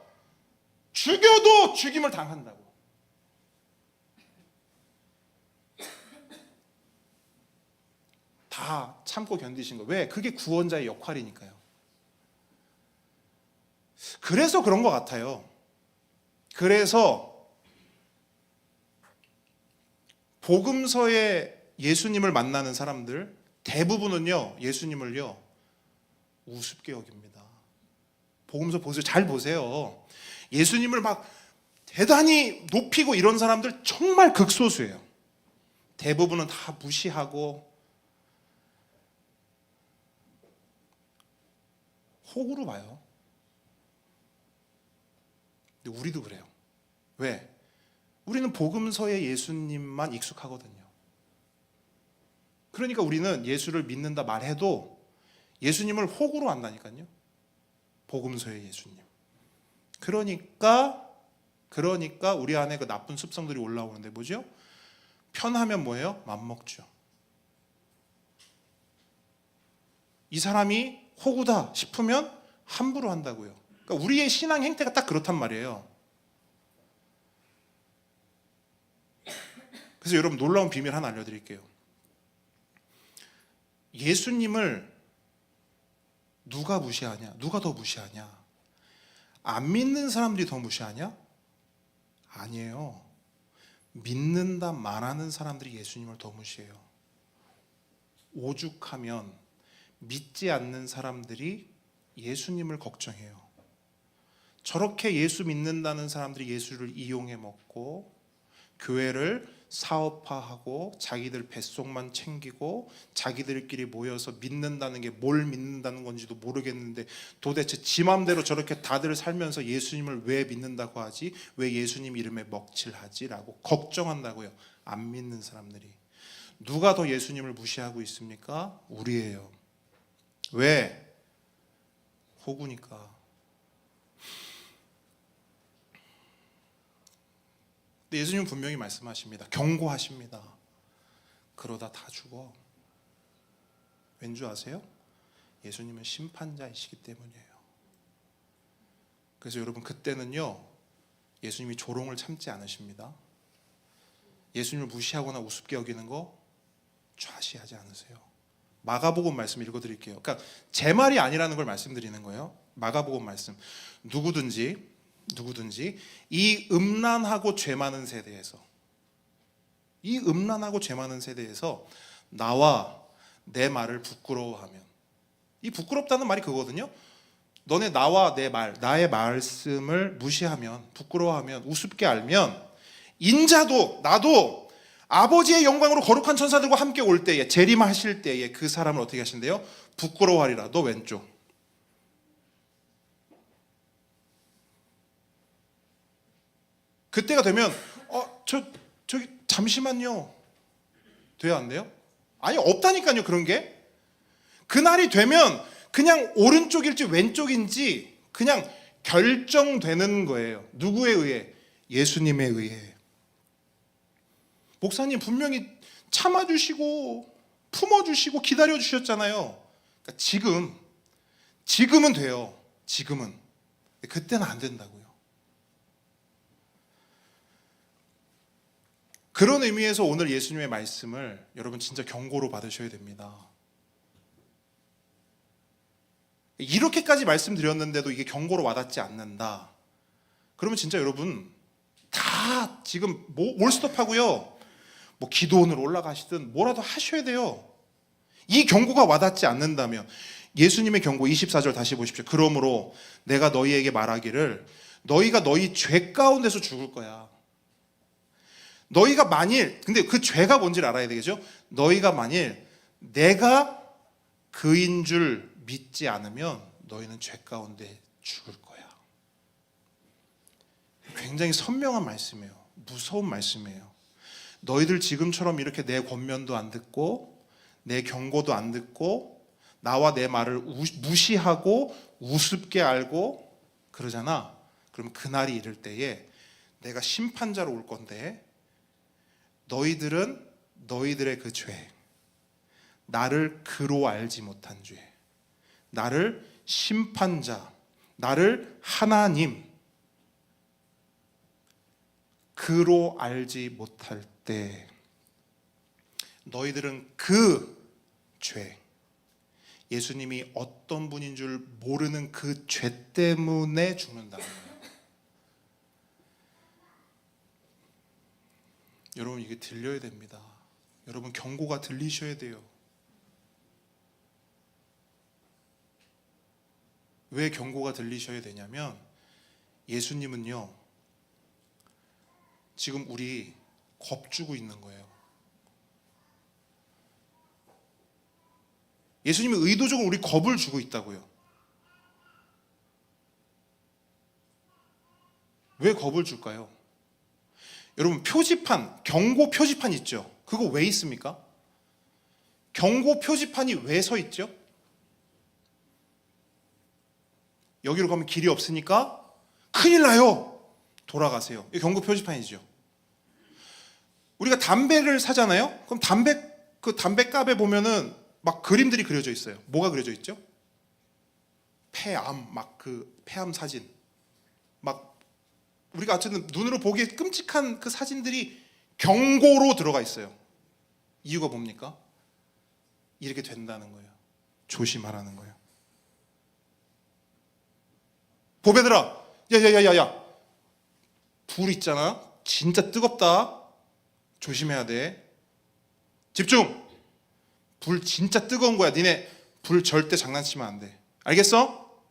죽여도 죽임을 당한다고. 다 참고 견디신 거예요. 왜? 그게 구원자의 역할이니까요. 그래서 그런 것 같아요. 그래서 복음서에 예수님을 만나는 사람들 대부분은요, 예수님을요 우습게 여깁니다. 복음서 보세요. 잘 보세요. 예수님을 막 대단히 높이고 이런 사람들 정말 극소수예요. 대부분은 다 무시하고 호구로 봐요. 근데 우리도 그래요. 왜? 우리는 복음서의 예수님만 익숙하거든요. 그러니까 우리는 예수를 믿는다 말해도 예수님을 호구로 안다니까요. 복음서의 예수님. 그러니까 우리 안에 그 나쁜 습성들이 올라오는데 뭐죠? 편하면 뭐예요? 맘먹죠. 이 사람이 호구다 싶으면 함부로 한다고요. 그러니까 우리의 신앙 행태가 딱 그렇단 말이에요. 그래서 여러분 놀라운 비밀 하나 알려드릴게요. 예수님을 누가 무시하냐? 누가 더 무시하냐? 안 믿는 사람들이 더 무시하냐? 아니에요. 믿는다 말하는 사람들이 예수님을 더 무시해요. 오죽하면 믿지 않는 사람들이 예수님을 걱정해요. 저렇게 예수 믿는다는 사람들이 예수를 이용해 먹고 교회를 사업화하고 자기들 뱃속만 챙기고 자기들끼리 모여서 믿는다는 게 뭘 믿는다는 건지도 모르겠는데 도대체 지 맘대로 저렇게 다들 살면서 예수님을 왜 믿는다고 하지? 왜 예수님 이름에 먹칠하지? 라고 걱정한다고요. 안 믿는 사람들이. 누가 더 예수님을 무시하고 있습니까? 우리예요. 왜? 호구니까. 근데 예수님은 분명히 말씀하십니다. 경고하십니다. 그러다 다 죽어. 왠 줄 아세요? 예수님은 심판자이시기 때문이에요. 그래서 여러분 그때는요, 예수님이 조롱을 참지 않으십니다. 예수님을 무시하거나 우습게 여기는 거 좌시하지 않으세요. 마가복음 말씀 읽어드릴게요. 그러니까 제 말이 아니라는 걸 말씀드리는 거예요. 마가복음 말씀. 누구든지 이 음란하고 죄 많은 세대에서, 나와 내 말을 부끄러워하면, 이 부끄럽다는 말이 그거거든요. 너네 나와 나의 말씀을 무시하면, 부끄러워하면, 우습게 알면 인자도 나도 아버지의 영광으로 거룩한 천사들과 함께 올 때에, 재림하실 때에 그 사람을 어떻게 하신대요? 부끄러워하리라. 너 왼쪽. 그때가 되면 저기 잠시만요. 돼야 안 돼요? 아니 없다니까요. 그런 게. 그날이 되면 그냥 오른쪽일지 왼쪽인지 그냥 결정되는 거예요. 누구에 의해? 예수님에 의해. 목사님 분명히 참아주시고 품어주시고 기다려주셨잖아요. 그러니까 지금은 돼요. 지금은. 그때는 안 된다고요. 그런 의미에서 오늘 예수님의 말씀을 여러분 진짜 경고로 받으셔야 됩니다. 이렇게까지 말씀드렸는데도 이게 경고로 와닿지 않는다. 그러면 진짜 여러분 다 지금 올스톱하고요. 뭐 기도원으로 올라가시든 뭐라도 하셔야 돼요. 이 경고가 와닿지 않는다면 예수님의 경고 24절 다시 보십시오. 그러므로 내가 너희에게 말하기를 너희가 너희 죄 가운데서 죽을 거야. 너희가 만일, 근데 그 죄가 뭔지를 알아야 되겠죠? 너희가 만일 내가 그인 줄 믿지 않으면 너희는 죄 가운데 죽을 거야. 굉장히 선명한 말씀이에요. 무서운 말씀이에요. 너희들 지금처럼 이렇게 내 권면도 안 듣고 내 경고도 안 듣고 나와 내 말을 무시하고 우습게 알고 그러잖아. 그럼 그날이 이를 때에 내가 심판자로 올 건데 너희들은 너희들의 그 죄, 나를 그로 알지 못한 죄, 나를 심판자, 나를 하나님 그로 알지 못할 때 너희들은 그 죄, 예수님이 어떤 분인 줄 모르는 그 죄 때문에 죽는다는 거예요. 여러분 이게 들려야 됩니다. 여러분 경고가 들리셔야 돼요. 왜 경고가 들리셔야 되냐면 예수님은요 지금 우리 겁주고 있는 거예요. 예수님은 의도적으로 우리 겁을 주고 있다고요. 왜 겁을 줄까요? 여러분 표지판, 경고 표지판 있죠? 그거 왜 있습니까? 경고 표지판이 왜 서 있죠? 여기로 가면 길이 없으니까 큰일 나요. 돌아가세요. 이게 경고 표지판이죠. 우리가 담배를 사잖아요. 그럼 담배값에 보면은 막 그림들이 그려져 있어요. 뭐가 그려져 있죠? 폐암, 막 그 폐암 사진. 막 우리가 어쨌든 눈으로 보기에 끔찍한 그 사진들이 경고로 들어가 있어요. 이유가 뭡니까? 이렇게 된다는 거예요. 조심하라는 거예요. 보배들아, 야야야야야, 불 있잖아. 진짜 뜨겁다. 조심해야 돼. 집중. 불 진짜 뜨거운 거야. 니네 불 절대 장난치면 안 돼. 알겠어?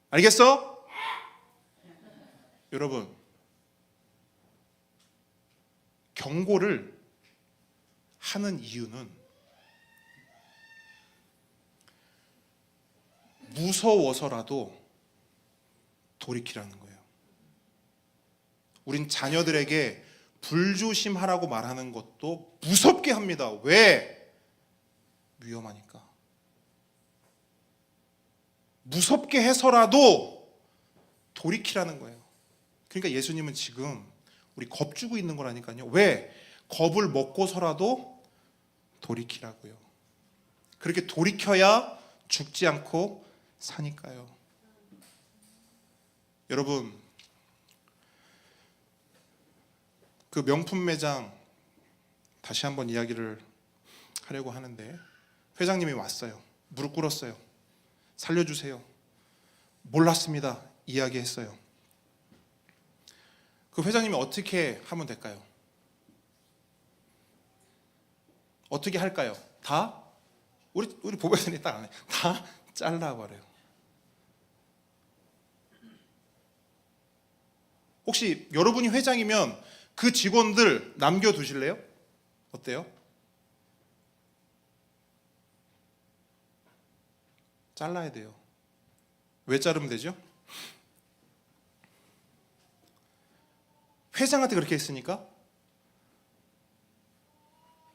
알겠어? 여러분, 경고를 하는 이유는 무서워서라도 돌이키라는 거예요. 우린 자녀들에게 불조심하라고 말하는 것도 무섭게 합니다. 왜? 위험하니까. 무섭게 해서라도 돌이키라는 거예요. 그러니까 예수님은 지금 우리 겁주고 있는 거라니까요. 왜? 겁을 먹고서라도 돌이키라고요. 그렇게 돌이켜야 죽지 않고 사니까요. 여러분, 그 명품 매장 다시 한번 이야기를 하려고 하는데 회장님이 왔어요. 무릎 꿇었어요. 살려주세요. 몰랐습니다. 이야기했어요. 그 회장님이 어떻게 하면 될까요? 어떻게 할까요? 다? 우리 보배선이 딱 안 해. 다 잘라버려요. 혹시 여러분이 회장이면 그 직원들 남겨두실래요? 어때요? 잘라야 돼요. 왜 자르면 되죠? 회장한테 그렇게 했으니까?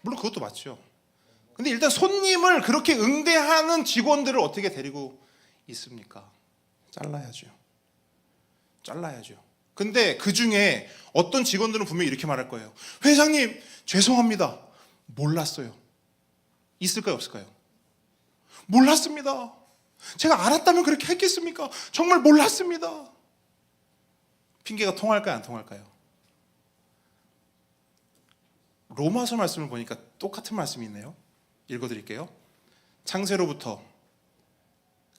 물론 그것도 맞죠. 근데 일단 손님을 그렇게 응대하는 직원들을 어떻게 데리고 있습니까? 잘라야죠. 잘라야죠. 근데 그 중에 어떤 직원들은 분명히 이렇게 말할 거예요. 회장님, 죄송합니다. 몰랐어요. 있을까요, 없을까요? 몰랐습니다. 제가 알았다면 그렇게 했겠습니까? 정말 몰랐습니다. 핑계가 통할까요, 안 통할까요? 로마서 말씀을 보니까 똑같은 말씀이 있네요. 읽어드릴게요. 창세로부터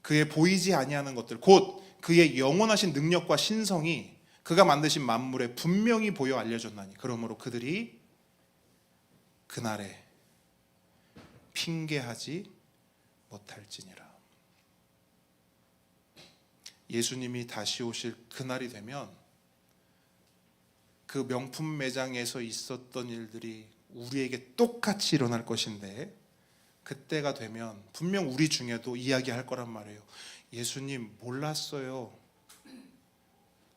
그의 보이지 아니하는 것들, 곧 그의 영원하신 능력과 신성이 그가 만드신 만물에 분명히 보여 알려졌나니 그러므로 그들이 그날에 핑계하지 못할지니라. 예수님이 다시 오실 그날이 되면 그 명품 매장에서 있었던 일들이 우리에게 똑같이 일어날 것인데, 그때가 되면 분명 우리 중에도 이야기할 거란 말이에요. 예수님 몰랐어요.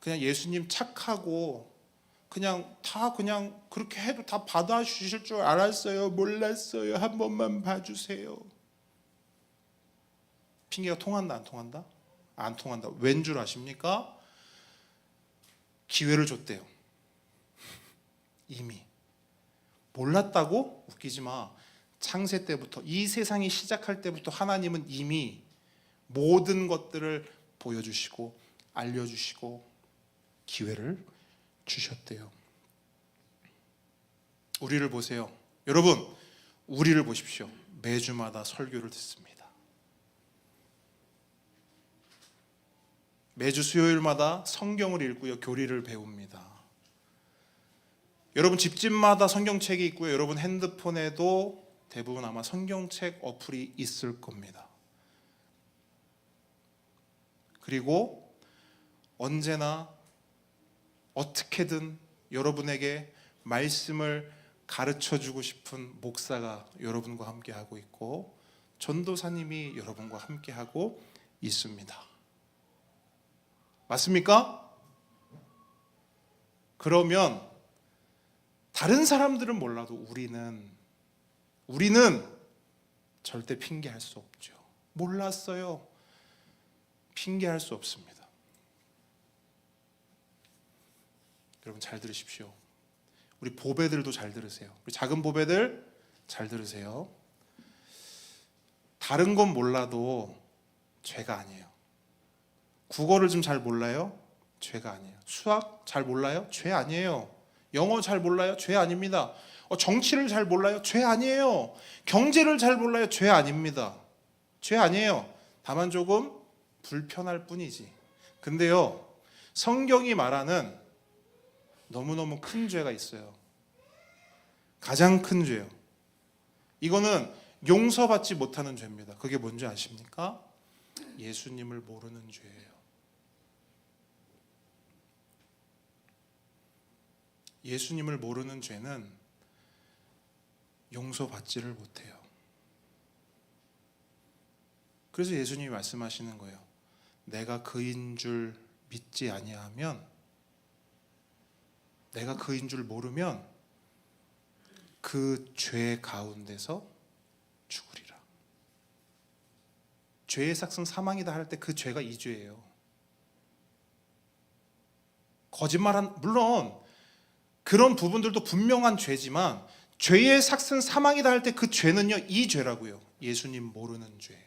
그냥 예수님 착하고 그냥 그렇게 해도 다 받아주실 줄 알았어요. 몰랐어요. 한 번만 봐주세요. 핑계가 통한다 안 통한다? 안 통한다. 왠 줄 아십니까? 기회를 줬대요. 이미 몰랐다고? 웃기지 마. 창세 때부터, 이 세상이 시작할 때부터 하나님은 이미 모든 것들을 보여주시고 알려주시고 기회를 주셨대요. 우리를 보세요. 여러분, 우리를 보십시오. 매주마다 설교를 듣습니다. 매주 수요일마다 성경을 읽고요, 교리를 배웁니다. 여러분 집집마다 성경책이 있고요, 여러분 핸드폰에도 대부분 아마 성경책 어플이 있을 겁니다. 그리고 언제나 어떻게든 여러분에게 말씀을 가르쳐주고 싶은 목사가 여러분과 함께하고 있고, 전도사님이 여러분과 함께하고 있습니다. 맞습니까? 그러면 다른 사람들은 몰라도 우리는 절대 핑계할 수 없죠. 몰랐어요. 핑계할 수 없습니다. 여러분 잘 들으십시오. 우리 보배들도 잘 들으세요. 우리 작은 보배들 잘 들으세요. 다른 건 몰라도 죄가 아니에요. 국어를 좀 잘 몰라요? 죄가 아니에요. 수학 잘 몰라요? 죄 아니에요. 영어 잘 몰라요? 죄 아닙니다. 정치를 잘 몰라요? 죄 아니에요. 경제를 잘 몰라요? 죄 아닙니다. 죄 아니에요. 다만 조금 불편할 뿐이지. 근데요, 성경이 말하는 너무너무 큰 죄가 있어요. 가장 큰 죄요. 이거는 용서받지 못하는 죄입니다. 그게 뭔지 아십니까? 예수님을 모르는 죄예요. 예수님을 모르는 죄는 용서받지를 못해요. 그래서 예수님이 말씀하시는 거예요. 내가 그인 줄 믿지 아니하면, 내가 그인 줄 모르면 그 죄 가운데서 죽으리라. 죄의 삭은 사망이다 할 때 그 죄가 이 죄예요. 물론 그런 부분들도 분명한 죄지만, 죄의 삭은 사망이다 할 때 그 죄는요, 이 죄라고요. 예수님 모르는 죄.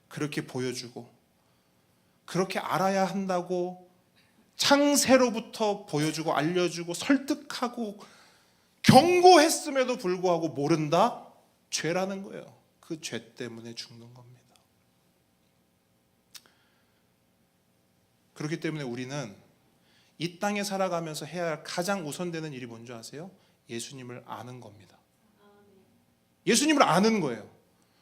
그렇게 보여주고 그렇게 알아야 한다고 창세로부터 보여주고 알려주고 설득하고 경고했음에도 불구하고 모른다? 죄라는 거예요. 그 죄 때문에 죽는 겁니다. 그렇기 때문에 우리는 이 땅에 살아가면서 해야 할 가장 우선되는 일이 뭔지 아세요? 예수님을 아는 겁니다. 예수님을 아는 거예요.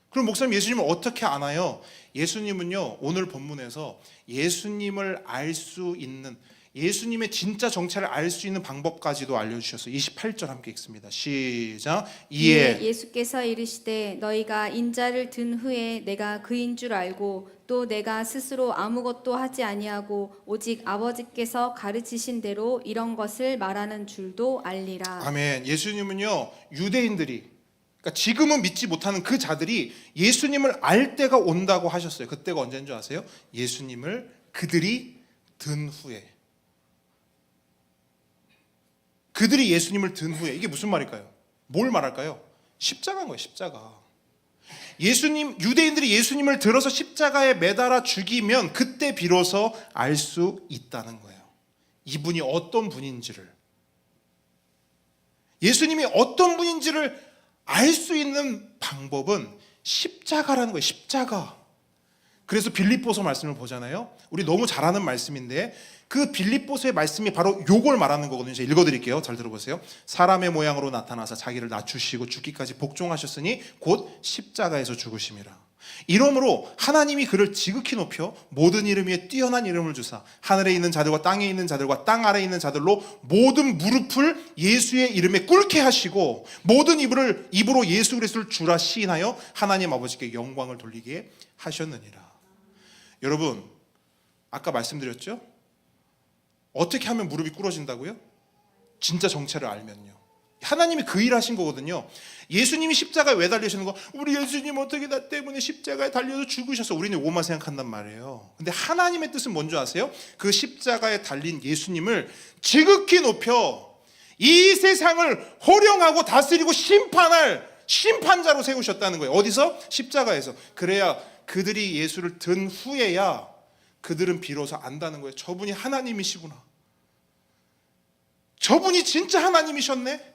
그럼 목사님, 예수님을 어떻게 아나요? 예수님은요, 오늘 본문에서 예수님을 알 수 있는, 예수님의 진짜 정체를 알 수 있는 방법까지도 알려주셨어요. 28절 함께 읽습니다. 시작. 이에
예수께서 이르시되 너희가 인자를 든 후에 내가 그인 줄 알고 또 내가 스스로 아무것도 하지 아니하고 오직 아버지께서 가르치신 대로 이런 것을 말하는 줄도 알리라.
아멘. 예수님은요, 유대인들이, 그러니까 지금은 믿지 못하는 그 자들이 예수님을 알 때가 온다고 하셨어요. 그때가 언제인 줄 아세요? 예수님을 그들이 든 후에. 그들이 예수님을 든 후에. 이게 무슨 말일까요? 뭘 말할까요? 십자가인 거예요. 십자가. 유대인들이 예수님을 들어서 십자가에 매달아 죽이면 그때 비로소 알 수 있다는 거예요. 이분이 어떤 분인지를, 예수님이 어떤 분인지를 알 수 있는 방법은 십자가라는 거예요. 십자가. 그래서 빌립보서 말씀을 보잖아요. 우리 너무 잘 아는 말씀인데 그 빌립보서의 말씀이 바로 요걸 말하는 거거든요. 제가 읽어드릴게요. 잘 들어보세요. 사람의 모양으로 나타나사 자기를 낮추시고 죽기까지 복종하셨으니 곧 십자가에서 죽으심이라. 이러므로 하나님이 그를 지극히 높여 모든 이름 위에 뛰어난 이름을 주사 하늘에 있는 자들과 땅에 있는 자들과 땅 아래에 있는 자들로 모든 무릎을 예수의 이름에 꿇게 하시고 모든 입으로 예수 그리스도를 주라 시인하여 하나님 아버지께 영광을 돌리게 하셨느니라. 여러분, 아까 말씀드렸죠? 어떻게 하면 무릎이 꿇어진다고요? 진짜 정체를 알면요. 하나님이 그 일 하신 거거든요. 예수님이 십자가에 왜 달리시는 거? 우리 예수님 어떻게 나 때문에 십자가에 달려서 죽으셔서 우리는 오만 생각한단 말이에요. 근데 하나님의 뜻은 뭔지 아세요? 그 십자가에 달린 예수님을 지극히 높여 이 세상을 호령하고 다스리고 심판할 심판자로 세우셨다는 거예요. 어디서? 십자가에서. 그래야 그들이 예수를 든 후에야 그들은 비로소 안다는 거예요. 저분이 하나님이시구나. 저분이 진짜 하나님이셨네.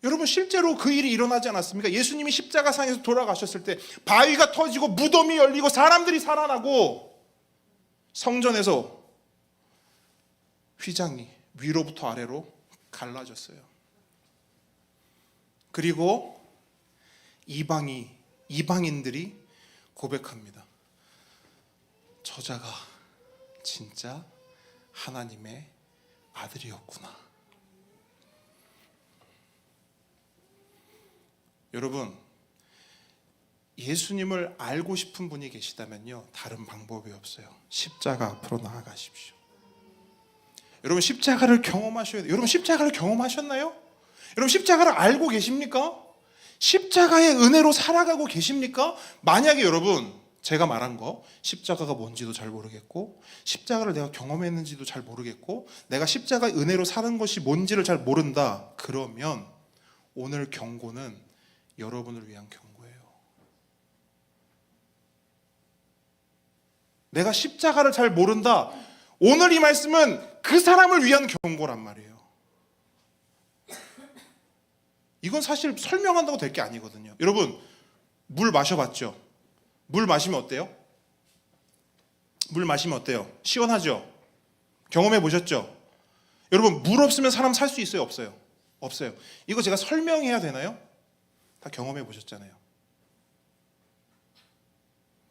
여러분, 실제로 그 일이 일어나지 않았습니까? 예수님이 십자가상에서 돌아가셨을 때 바위가 터지고 무덤이 열리고 사람들이 살아나고 성전에서 휘장이 위로부터 아래로 갈라졌어요. 그리고 이방인들이 고백합니다. 저자가 진짜 하나님의 아들이었구나. 여러분, 예수님을 알고 싶은 분이 계시다면요, 다른 방법이 없어요. 십자가 앞으로 나아가십시오. 여러분, 십자가를 경험하셔야 돼요. 여러분, 십자가를 경험하셨나요? 여러분, 십자가를 알고 계십니까? 십자가의 은혜로 살아가고 계십니까? 만약에 여러분, 제가 말한 거 십자가가 뭔지도 잘 모르겠고 십자가를 내가 경험했는지도 잘 모르겠고 내가 십자가의 은혜로 사는 것이 뭔지를 잘 모른다. 그러면 오늘 경고는 여러분을 위한 경고예요. 내가 십자가를 잘 모른다. 오늘 이 말씀은 그 사람을 위한 경고란 말이에요. 이건 사실 설명한다고 될 게 아니거든요. 여러분, 물 마셔봤죠? 물 마시면 어때요? 물 마시면 어때요? 시원하죠? 경험해 보셨죠? 여러분, 물 없으면 사람 살 수 있어요? 없어요? 없어요. 이거 제가 설명해야 되나요? 다 경험해 보셨잖아요.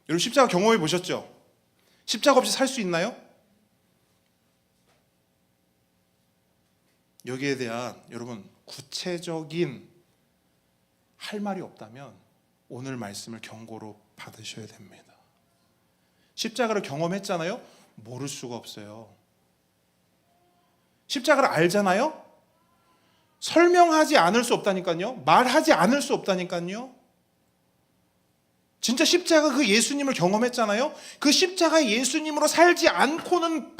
여러분, 십자가 경험해 보셨죠? 십자가 없이 살 수 있나요? 여기에 대한 여러분 구체적인 할 말이 없다면 오늘 말씀을 경고로 받으셔야 됩니다. 십자가를 경험했잖아요? 모를 수가 없어요. 십자가를 알잖아요? 설명하지 않을 수 없다니까요. 말하지 않을 수 없다니까요. 진짜 십자가 그 예수님을 경험했잖아요. 그 십자가의 예수님으로 살지 않고는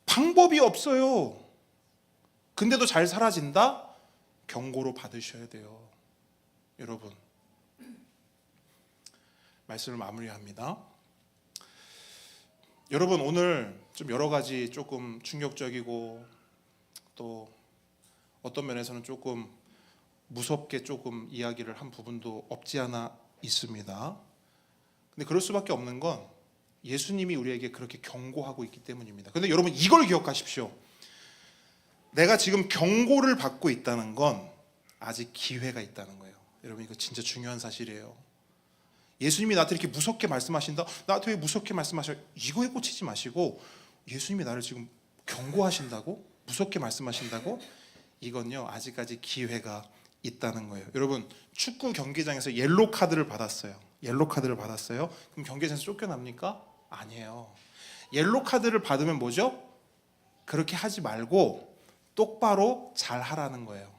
방법이 없어요. 근데도 잘 사라진다? 경고로 받으셔야 돼요. 여러분, 말씀을 마무리합니다. 여러분, 오늘 좀 여러 가지 조금 충격적이고 또 어떤 면에서는 조금 무섭게 조금 이야기를 한 부분도 없지 않아 있습니다. 근데 그럴 수밖에 없는 건 예수님이 우리에게 그렇게 경고하고 있기 때문입니다. 근데 여러분, 이걸 기억하십시오. 내가 지금 경고를 받고 있다는 건 아직 기회가 있다는 거예요. 여러분, 이거 진짜 중요한 사실이에요. 예수님이 나한테 이렇게 무섭게 말씀하신다? 나한테 왜 무섭게 말씀하셔? 이거에 꽂히지 마시고 예수님이 나를 지금 경고하신다고? 무섭게 말씀하신다고? 이건요, 아직까지 기회가 있다는 거예요. 여러분, 축구 경기장에서 옐로 카드를 받았어요. 옐로 카드를 받았어요. 그럼 경기장에서 쫓겨납니까? 아니에요. 옐로 카드를 받으면 뭐죠? 그렇게 하지 말고 똑바로 잘 하라는 거예요.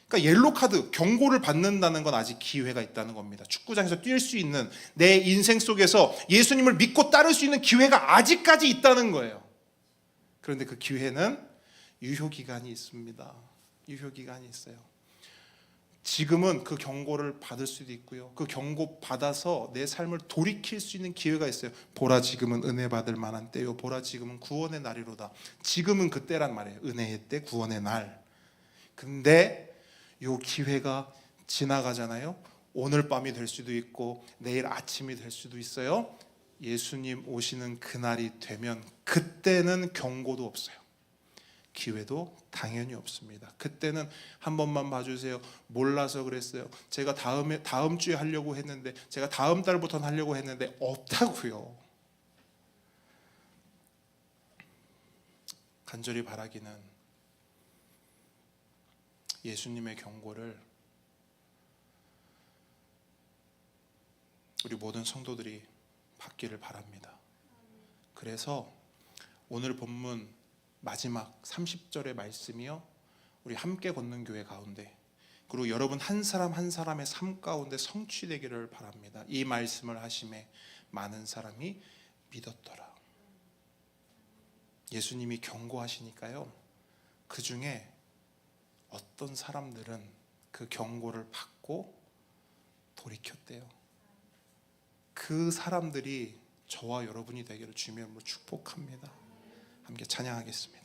그러니까 옐로 카드, 경고를 받는다는 건 아직 기회가 있다는 겁니다. 축구장에서 뛸 수 있는 내 인생 속에서 예수님을 믿고 따를 수 있는 기회가 아직까지 있다는 거예요. 그런데 그 기회는 유효기간이 있습니다. 유효기간이 있어요. 지금은 그 경고를 받을 수도 있고요. 그 경고 받아서 내 삶을 돌이킬 수 있는 기회가 있어요. 보라, 지금은 은혜 받을 만한 때요. 보라, 지금은 구원의 날이로다. 지금은 그때란 말이에요. 은혜의 때, 구원의 날. 근데 요 기회가 지나가잖아요. 오늘 밤이 될 수도 있고 내일 아침이 될 수도 있어요. 예수님 오시는 그날이 되면 그때는 경고도 없어요. 기회도 당연히 없습니다. 그때는 한 번만 봐주세요. 몰라서 그랬어요. 제가 다음 주에 하려고 했는데, 제가 다음 달부터는 하려고 했는데 없다고요. 간절히 바라기는 예수님의 경고를 우리 모든 성도들이 받기를 바랍니다. 그래서 오늘 본문 마지막 30절의 말씀이요, 우리 함께 걷는 교회 가운데, 그리고 여러분 한 사람 한 사람의 삶 가운데 성취되기를 바랍니다. 이 말씀을 하심에 많은 사람이 믿었더라. 예수님이 경고하시니까요, 그 중에 어떤 사람들은 그 경고를 받고 돌이켰대요. 그 사람들이 저와 여러분이 되기를 주님으로 축복합니다. 함께 찬양하겠습니다.